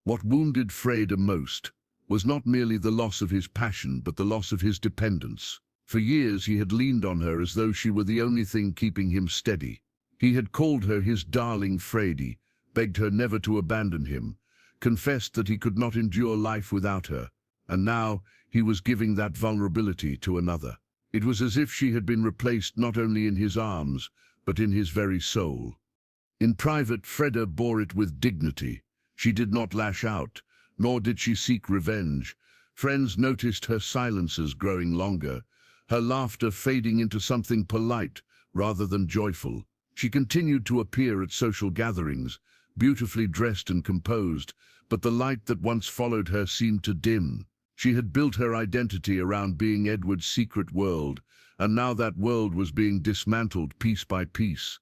What wounded Freda most was not merely the loss of his passion, but the loss of his dependence. For years he had leaned on her as though she were the only thing keeping him steady. He had called her his darling Freda, begged her never to abandon him, confessed that he could not endure life without her, and now he was giving that vulnerability to another. It was as if she had been replaced not only in his arms, but in his very soul. In private, Freda bore it with dignity. She did not lash out, nor did she seek revenge. Friends noticed her silences growing longer, her laughter fading into something polite rather than joyful. She continued to appear at social gatherings, beautifully dressed and composed, but the light that once followed her seemed to dim. She had built her identity around being Edward's secret world, and now that world was being dismantled piece by piece.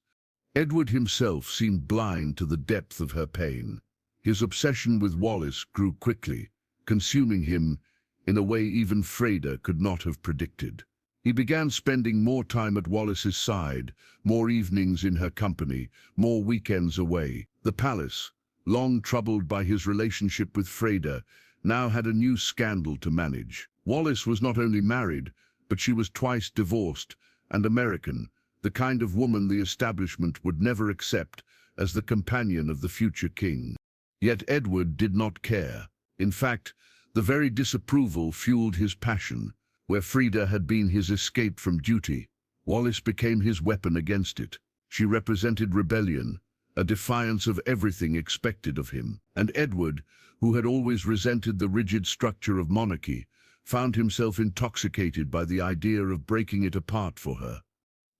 Edward himself seemed blind to the depth of her pain. His obsession with Wallis grew quickly, consuming him in a way even Freda could not have predicted. He began spending more time at Wallis's side, more evenings in her company, more weekends away. The palace, long troubled by his relationship with Freda, now had a new scandal to manage. Wallis was not only married, but she was twice divorced and American, the kind of woman the establishment would never accept as the companion of the future king. Yet Edward did not care. In fact, the very disapproval fueled his passion. Where Freda had been his escape from duty, Wallis became his weapon against it. She represented rebellion, a defiance of everything expected of him. And Edward, who had always resented the rigid structure of monarchy, found himself intoxicated by the idea of breaking it apart for her.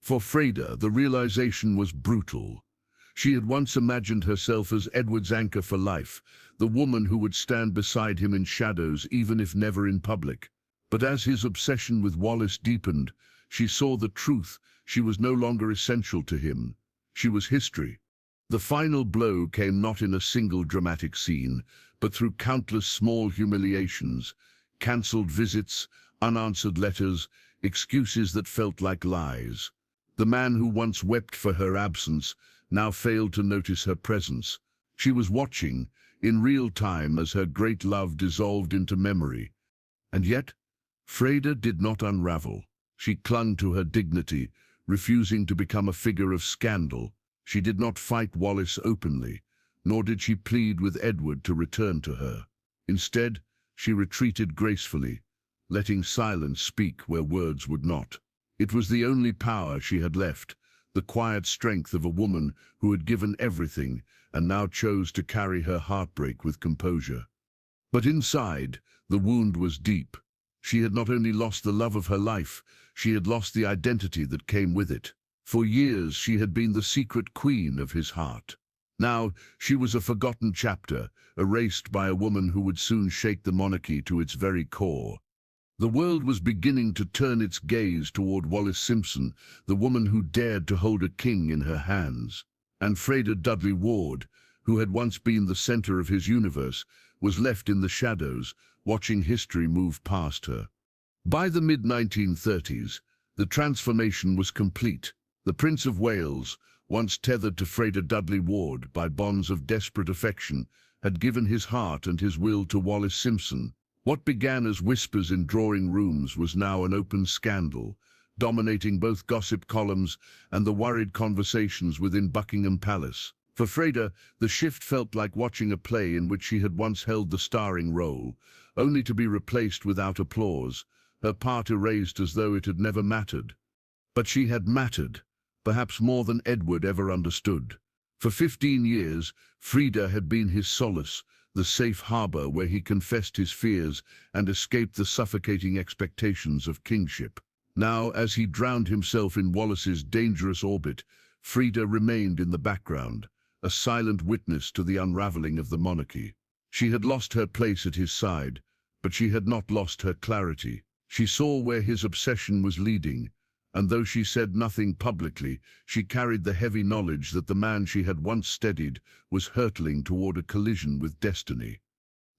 For Freda, the realization was brutal. She had once imagined herself as Edward's anchor for life, the woman who would stand beside him in shadows even if never in public. But as his obsession with Wallis deepened, she saw the truth. She was no longer essential to him. She was history. The final blow came not in a single dramatic scene, but through countless small humiliations, cancelled visits, unanswered letters, excuses that felt like lies. The man who once wept for her absence now failed to notice her presence. She was watching, in real time, as her great love dissolved into memory. And yet, Freda did not unravel. She clung to her dignity, refusing to become a figure of scandal. She did not fight Wallis openly, nor did she plead with Edward to return to her. Instead, she retreated gracefully, letting silence speak where words would not. It was the only power she had left, the quiet strength of a woman who had given everything and now chose to carry her heartbreak with composure. But inside, the wound was deep. She had not only lost the love of her life, she had lost the identity that came with it. For years she had been the secret queen of his heart. Now she was a forgotten chapter, erased by a woman who would soon shake the monarchy to its very core. The world was beginning to turn its gaze toward Wallis Simpson, the woman who dared to hold a king in her hands. And Freda Dudley Ward, who had once been the center of his universe, was left in the shadows, watching history move past her. By the mid-1930s, the transformation was complete. The Prince of Wales, once tethered to Freda Dudley Ward by bonds of desperate affection, had given his heart and his will to Wallis Simpson. What began as whispers in drawing rooms was now an open scandal, dominating both gossip columns and the worried conversations within Buckingham Palace. For Freda, the shift felt like watching a play in which she had once held the starring role, only to be replaced without applause, her part erased as though it had never mattered. But she had mattered, perhaps more than Edward ever understood. For 15 years, Freda had been his solace, the safe harbor where he confessed his fears and escaped the suffocating expectations of kingship. Now, as he drowned himself in Wallis's dangerous orbit, Freda remained in the background, a silent witness to the unraveling of the monarchy. She had lost her place at his side, but she had not lost her clarity. She saw where his obsession was leading, and though she said nothing publicly, she carried the heavy knowledge that the man she had once steadied was hurtling toward a collision with destiny.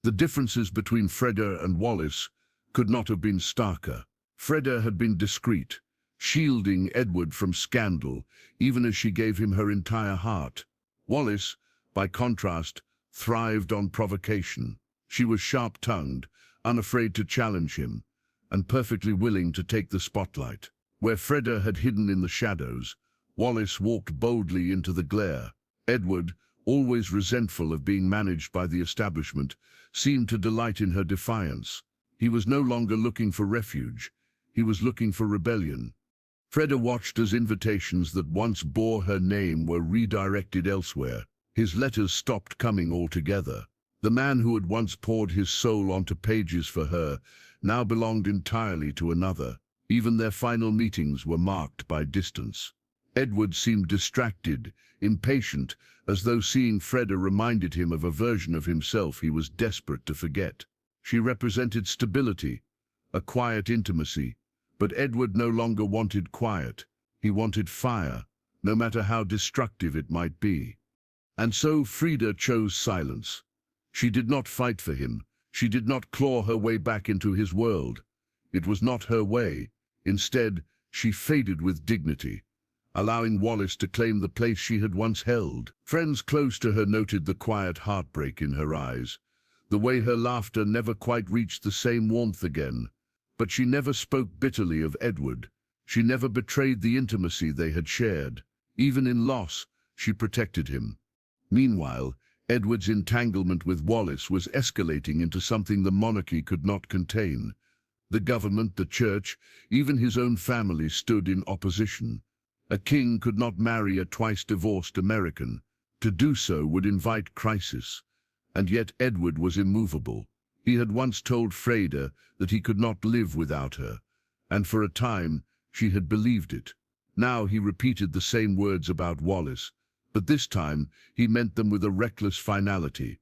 The differences between Freda and Wallis could not have been starker. Freda had been discreet, shielding Edward from scandal, even as she gave him her entire heart. Wallis, by contrast, thrived on provocation. She was sharp-tongued, unafraid to challenge him, and perfectly willing to take the spotlight. Where Freda had hidden in the shadows, Wallis walked boldly into the glare. Edward, always resentful of being managed by the establishment, seemed to delight in her defiance. He was no longer looking for refuge. He was looking for rebellion. Freda watched as invitations that once bore her name were redirected elsewhere. His letters stopped coming altogether. The man who had once poured his soul onto pages for her now belonged entirely to another. Even their final meetings were marked by distance. Edward seemed distracted, impatient, as though seeing Freda reminded him of a version of himself he was desperate to forget. She represented stability, a quiet intimacy, but Edward no longer wanted quiet. He wanted fire, no matter how destructive it might be. And so Freda chose silence. She did not fight for him. She did not claw her way back into his world. It was not her way. Instead, she faded with dignity, allowing Wallis to claim the place she had once held. Friends close to her noted the quiet heartbreak in her eyes, the way her laughter never quite reached the same warmth again. But she never spoke bitterly of Edward. She never betrayed the intimacy they had shared. Even in loss, she protected him. Meanwhile, Edward's entanglement with Wallis was escalating into something the monarchy could not contain. The government, the church, even his own family stood in opposition. A king could not marry a twice-divorced American. To do so would invite crisis. And yet Edward was immovable. He had once told Freda that he could not live without her, and for a time she had believed it. Now he repeated the same words about Wallis, but this time he meant them with a reckless finality.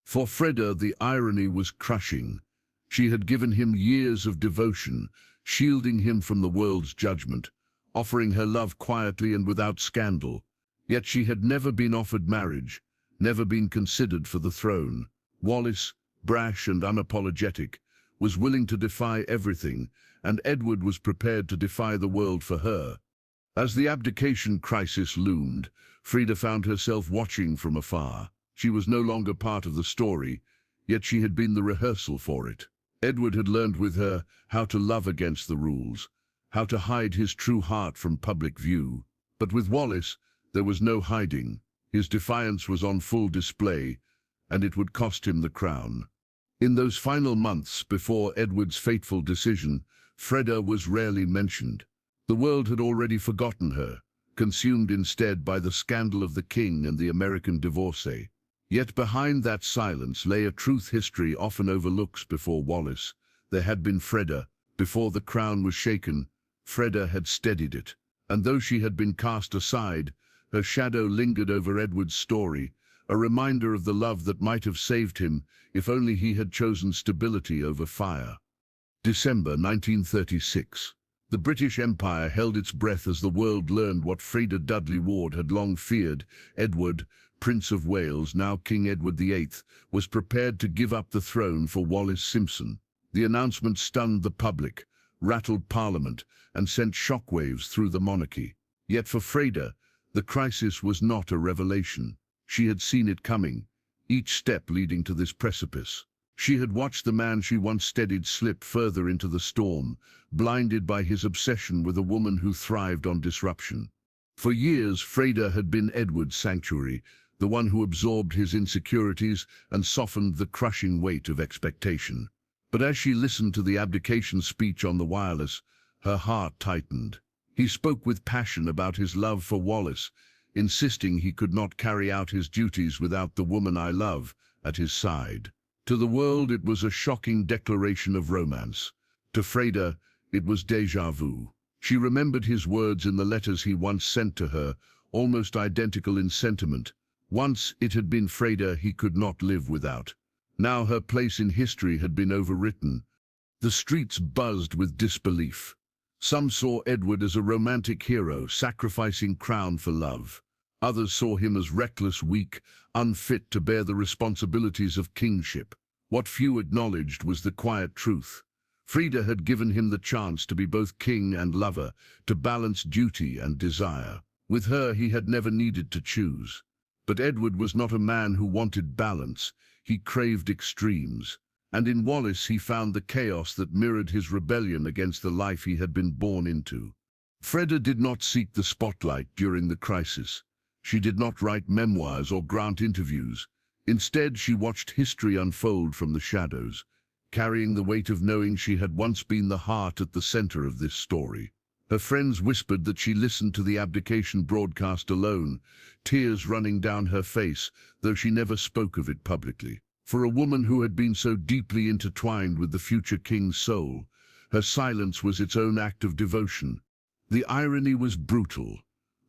For Freda, the irony was crushing. She had given him years of devotion, shielding him from the world's judgment, offering her love quietly and without scandal. Yet she had never been offered marriage, never been considered for the throne. Wallis, brash and unapologetic, was willing to defy everything, and Edward was prepared to defy the world for her. As the abdication crisis loomed, Freda found herself watching from afar. She was no longer part of the story, yet she had been the rehearsal for it. Edward had learned with her how to love against the rules, how to hide his true heart from public view. But with Wallis, there was no hiding. His defiance was on full display, and it would cost him the crown. In those final months before Edward's fateful decision, Freda was rarely mentioned. The world had already forgotten her, consumed instead by the scandal of the king and the American divorcee. Yet behind that silence lay a truth history often overlooks. Before Wallis, there had been Freda. Before the crown was shaken, Freda had steadied it. And though she had been cast aside, her shadow lingered over Edward's story, a reminder of the love that might have saved him if only he had chosen stability over fire. December 1936. The British Empire held its breath as the world learned what Freda Dudley Ward had long feared. Edward, Prince of Wales, now King Edward VIII, was prepared to give up the throne for Wallis Simpson. The announcement stunned the public, rattled Parliament, and sent shockwaves through the monarchy. Yet for Freda, the crisis was not a revelation. She had seen it coming, each step leading to this precipice. She had watched the man she once steadied slip further into the storm, blinded by his obsession with a woman who thrived on disruption. For years, Freda had been Edward's sanctuary, the one who absorbed his insecurities and softened the crushing weight of expectation. But as she listened to the abdication speech on the wireless, her heart tightened. He spoke with passion about his love for Wallis, insisting he could not carry out his duties without the woman I love at his side. To the world, it was a shocking declaration of romance. To Freda, it was déjà vu. She remembered his words in the letters he once sent to her, almost identical in sentiment. Once it had been Freda he could not live without. Now her place in history had been overwritten. The streets buzzed with disbelief. Some saw Edward as a romantic hero, sacrificing crown for love. Others saw him as reckless, weak, unfit to bear the responsibilities of kingship. What few acknowledged was the quiet truth. Freda had given him the chance to be both king and lover, to balance duty and desire. With her, he had never needed to choose. But Edward was not a man who wanted balance. He craved extremes. And in Wallis he found the chaos that mirrored his rebellion against the life he had been born into. Freda did not seek the spotlight during the crisis. She did not write memoirs or grant interviews. Instead, she watched history unfold from the shadows, carrying the weight of knowing she had once been the heart at the center of this story. Her friends whispered that she listened to the abdication broadcast alone, tears running down her face, though she never spoke of it publicly. For a woman who had been so deeply intertwined with the future king's soul, her silence was its own act of devotion. The irony was brutal.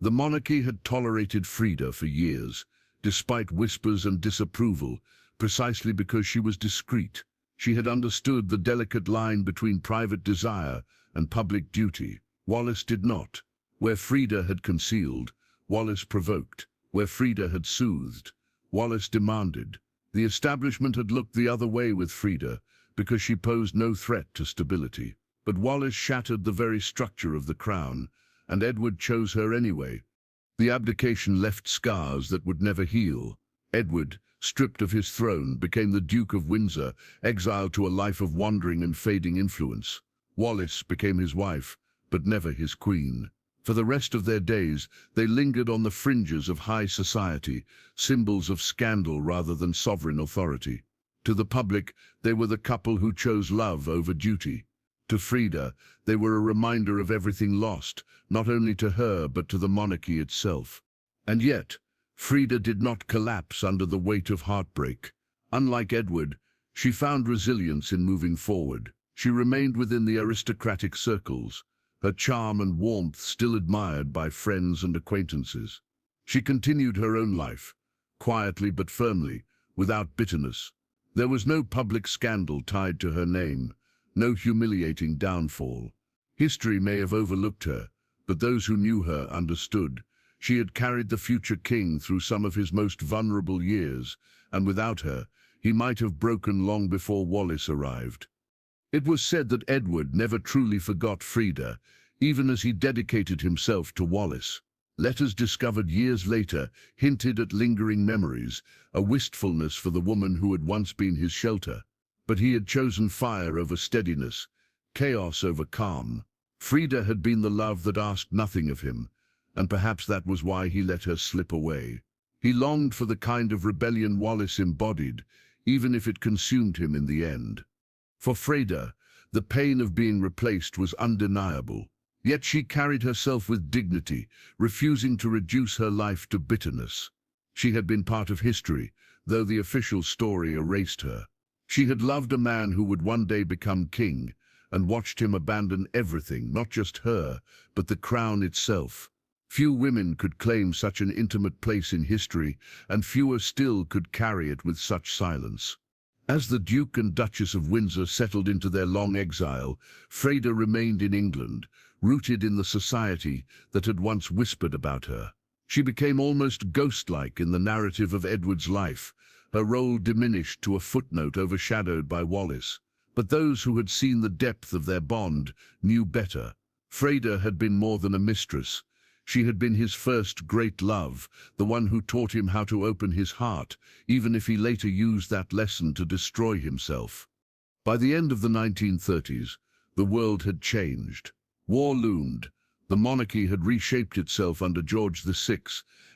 The monarchy had tolerated Freda for years, despite whispers and disapproval, precisely because she was discreet. She had understood the delicate line between private desire and public duty. Wallis did not. Where Freda had concealed, Wallis provoked. Where Freda had soothed, Wallis demanded. The establishment had looked the other way with Freda because she posed no threat to stability. But Wallis shattered the very structure of the crown, and Edward chose her anyway. The abdication left scars that would never heal. Edward, stripped of his throne, became the Duke of Windsor, exiled to a life of wandering and fading influence. Wallis became his wife, but never his queen. For the rest of their days, they lingered on the fringes of high society, symbols of scandal rather than sovereign authority. To the public, they were the couple who chose love over duty. To Freda, they were a reminder of everything lost, not only to her but to the monarchy itself. And yet, Freda did not collapse under the weight of heartbreak. Unlike Edward, she found resilience in moving forward. She remained within the aristocratic circles, her charm and warmth still admired by friends and acquaintances. She continued her own life, quietly but firmly, without bitterness. There was no public scandal tied to her name, no humiliating downfall. History may have overlooked her, but those who knew her understood. She had carried the future king through some of his most vulnerable years, and without her, he might have broken long before Wallis arrived. It was said that Edward never truly forgot Freda, even as he dedicated himself to Wallis. Letters discovered years later hinted at lingering memories, a wistfulness for the woman who had once been his shelter. But he had chosen fire over steadiness, chaos over calm. Freda had been the love that asked nothing of him, and perhaps that was why he let her slip away. He longed for the kind of rebellion Wallis embodied, even if it consumed him in the end. For Freda, the pain of being replaced was undeniable. Yet she carried herself with dignity, refusing to reduce her life to bitterness. She had been part of history, though the official story erased her. She had loved a man who would one day become king, and watched him abandon everything, not just her, but the crown itself. Few women could claim such an intimate place in history, and fewer still could carry it with such silence. As the Duke and Duchess of Windsor settled into their long exile, Freda remained in England, rooted in the society that had once whispered about her. She became almost ghost-like in the narrative of Edward's life, her role diminished to a footnote overshadowed by Wallis. But those who had seen the depth of their bond knew better. Freda had been more than a mistress. She had been his first great love, the one who taught him how to open his heart, even if he later used that lesson to destroy himself. By the end of the 1930s, the world had changed. War loomed. The monarchy had reshaped itself under George VI,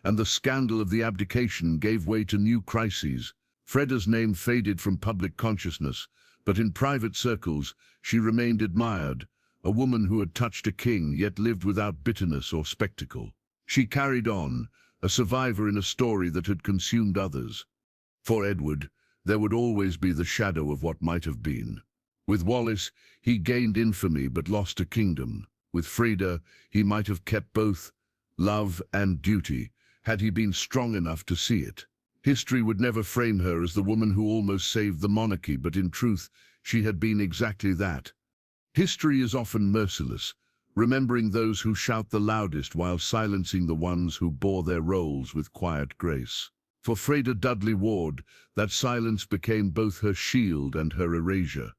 and the scandal of the abdication gave way to new crises. Freda's name faded from public consciousness, but in private circles she remained admired, a woman who had touched a king yet lived without bitterness or spectacle. She carried on, a survivor in a story that had consumed others. For Edward, there would always be the shadow of what might have been. With Wallis, he gained infamy but lost a kingdom. With Freda, he might have kept both love and duty, had he been strong enough to see it. History would never frame her as the woman who almost saved the monarchy, but in truth, she had been exactly that. History is often merciless, remembering those who shout the loudest while silencing the ones who bore their roles with quiet grace. For Freda Dudley Ward, that silence became both her shield and her erasure.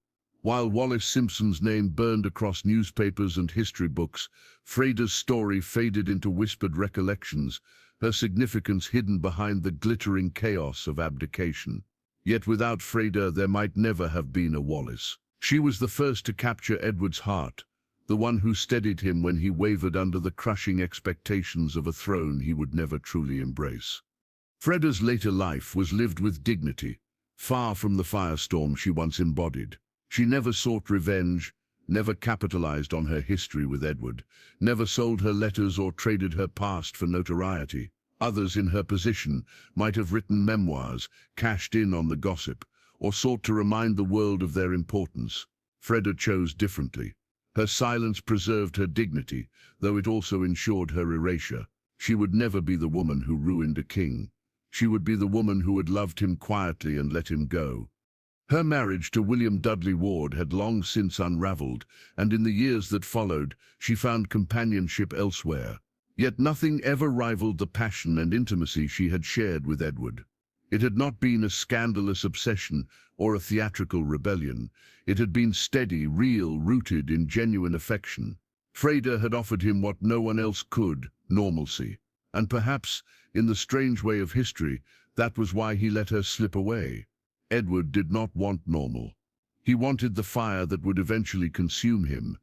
While Wallis Simpson's name burned across newspapers and history books, Freda's story faded into whispered recollections, her significance hidden behind the glittering chaos of abdication. Yet without Freda, there might never have been a Wallis. She was the first to capture Edward's heart, the one who steadied him when he wavered under the crushing expectations of a throne he would never truly embrace. Freda's later life was lived with dignity, far from the firestorm she once embodied. She never sought revenge, never capitalized on her history with Edward, never sold her letters or traded her past for notoriety. Others in her position might have written memoirs, cashed in on the gossip, or sought to remind the world of their importance. Freda chose differently. Her silence preserved her dignity, though it also ensured her erasure. She would never be the woman who ruined a king. She would be the woman who had loved him quietly and let him go. Her marriage to William Dudley Ward had long since unraveled, and in the years that followed, she found companionship elsewhere. Yet nothing ever rivaled the passion and intimacy she had shared with Edward. It had not been a scandalous obsession or a theatrical rebellion. It had been steady, real, rooted in genuine affection. Freda had offered him what no one else could, normalcy. And perhaps, in the strange way of history, that was why he let her slip away. Edward did not want normal. He wanted the fire that would eventually consume him.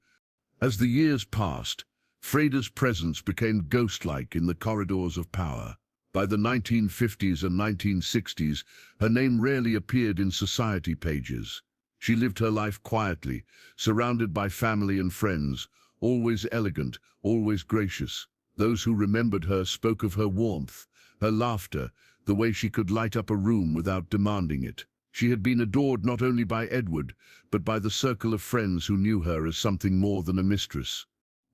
As the years passed, Freda's presence became ghost-like in the corridors of power. By the 1950s and 1960s, her name rarely appeared in society pages. She lived her life quietly, surrounded by family and friends, always elegant, always gracious. Those who remembered her spoke of her warmth, her laughter, the way she could light up a room without demanding it. She had been adored not only by Edward, but by the circle of friends who knew her as something more than a mistress.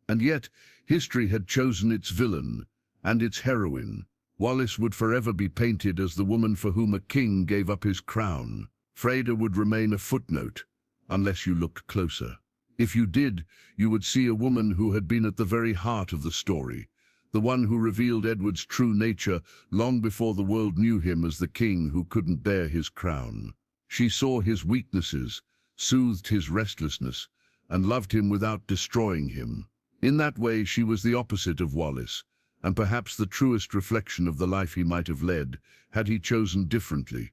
And yet, history had chosen its villain and its heroine. Wallis would forever be painted as the woman for whom a king gave up his crown. Freda would remain a footnote, unless you looked closer. If you did, you would see a woman who had been at the very heart of the story, the one who revealed Edward's true nature long before the world knew him as the king who couldn't bear his crown. She saw his weaknesses, soothed his restlessness, and loved him without destroying him. In that way, she was the opposite of Wallis, and perhaps the truest reflection of the life he might have led, had he chosen differently.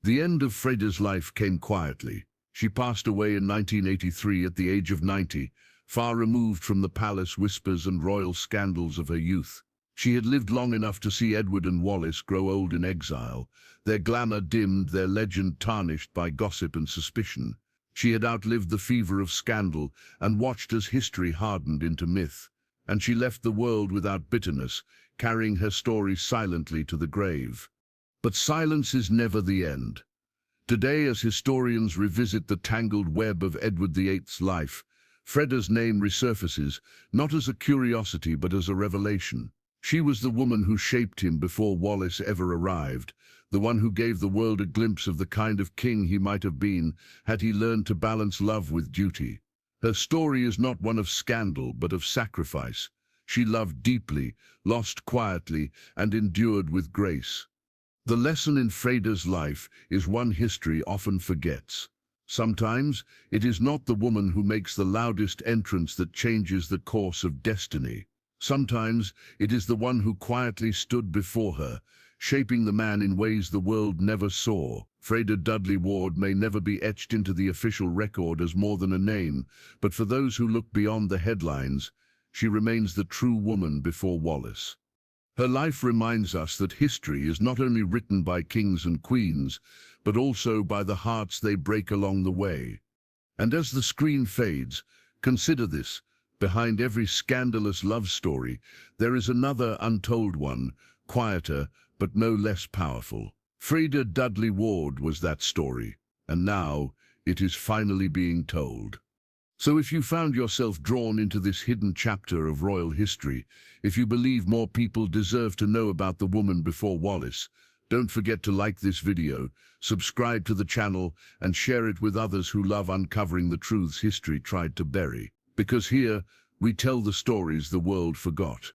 The end of Freda's life came quietly. She passed away in 1983 at the age of 90, far removed from the palace whispers and royal scandals of her youth. She had lived long enough to see Edward and Wallis grow old in exile, their glamour dimmed, their legend tarnished by gossip and suspicion. She had outlived the fever of scandal and watched as history hardened into myth. And she left the world without bitterness, carrying her story silently to the grave. But silence is never the end. Today, as historians revisit the tangled web of Edward VIII's life, Freda's name resurfaces, not as a curiosity but as a revelation. She was the woman who shaped him before Wallis ever arrived, the one who gave the world a glimpse of the kind of king he might have been had he learned to balance love with duty. Her story is not one of scandal, but of sacrifice. She loved deeply, lost quietly, and endured with grace. The lesson in Freda's life is one history often forgets. Sometimes it is not the woman who makes the loudest entrance that changes the course of destiny. Sometimes it is the one who quietly stood before her, shaping the man in ways the world never saw. Freda Dudley Ward may never be etched into the official record as more than a name, but for those who look beyond the headlines, she remains the true woman before Wallis. Her life reminds us that history is not only written by kings and queens, but also by the hearts they break along the way. And as the screen fades, consider this: behind every scandalous love story, there is another untold one, quieter but no less powerful. Freda Dudley Ward was that story, and now it is finally being told. So if you found yourself drawn into this hidden chapter of royal history, if you believe more people deserve to know about the woman before Wallis, don't forget to like this video, subscribe to the channel, and share it with others who love uncovering the truths history tried to bury. Because here, we tell the stories the world forgot.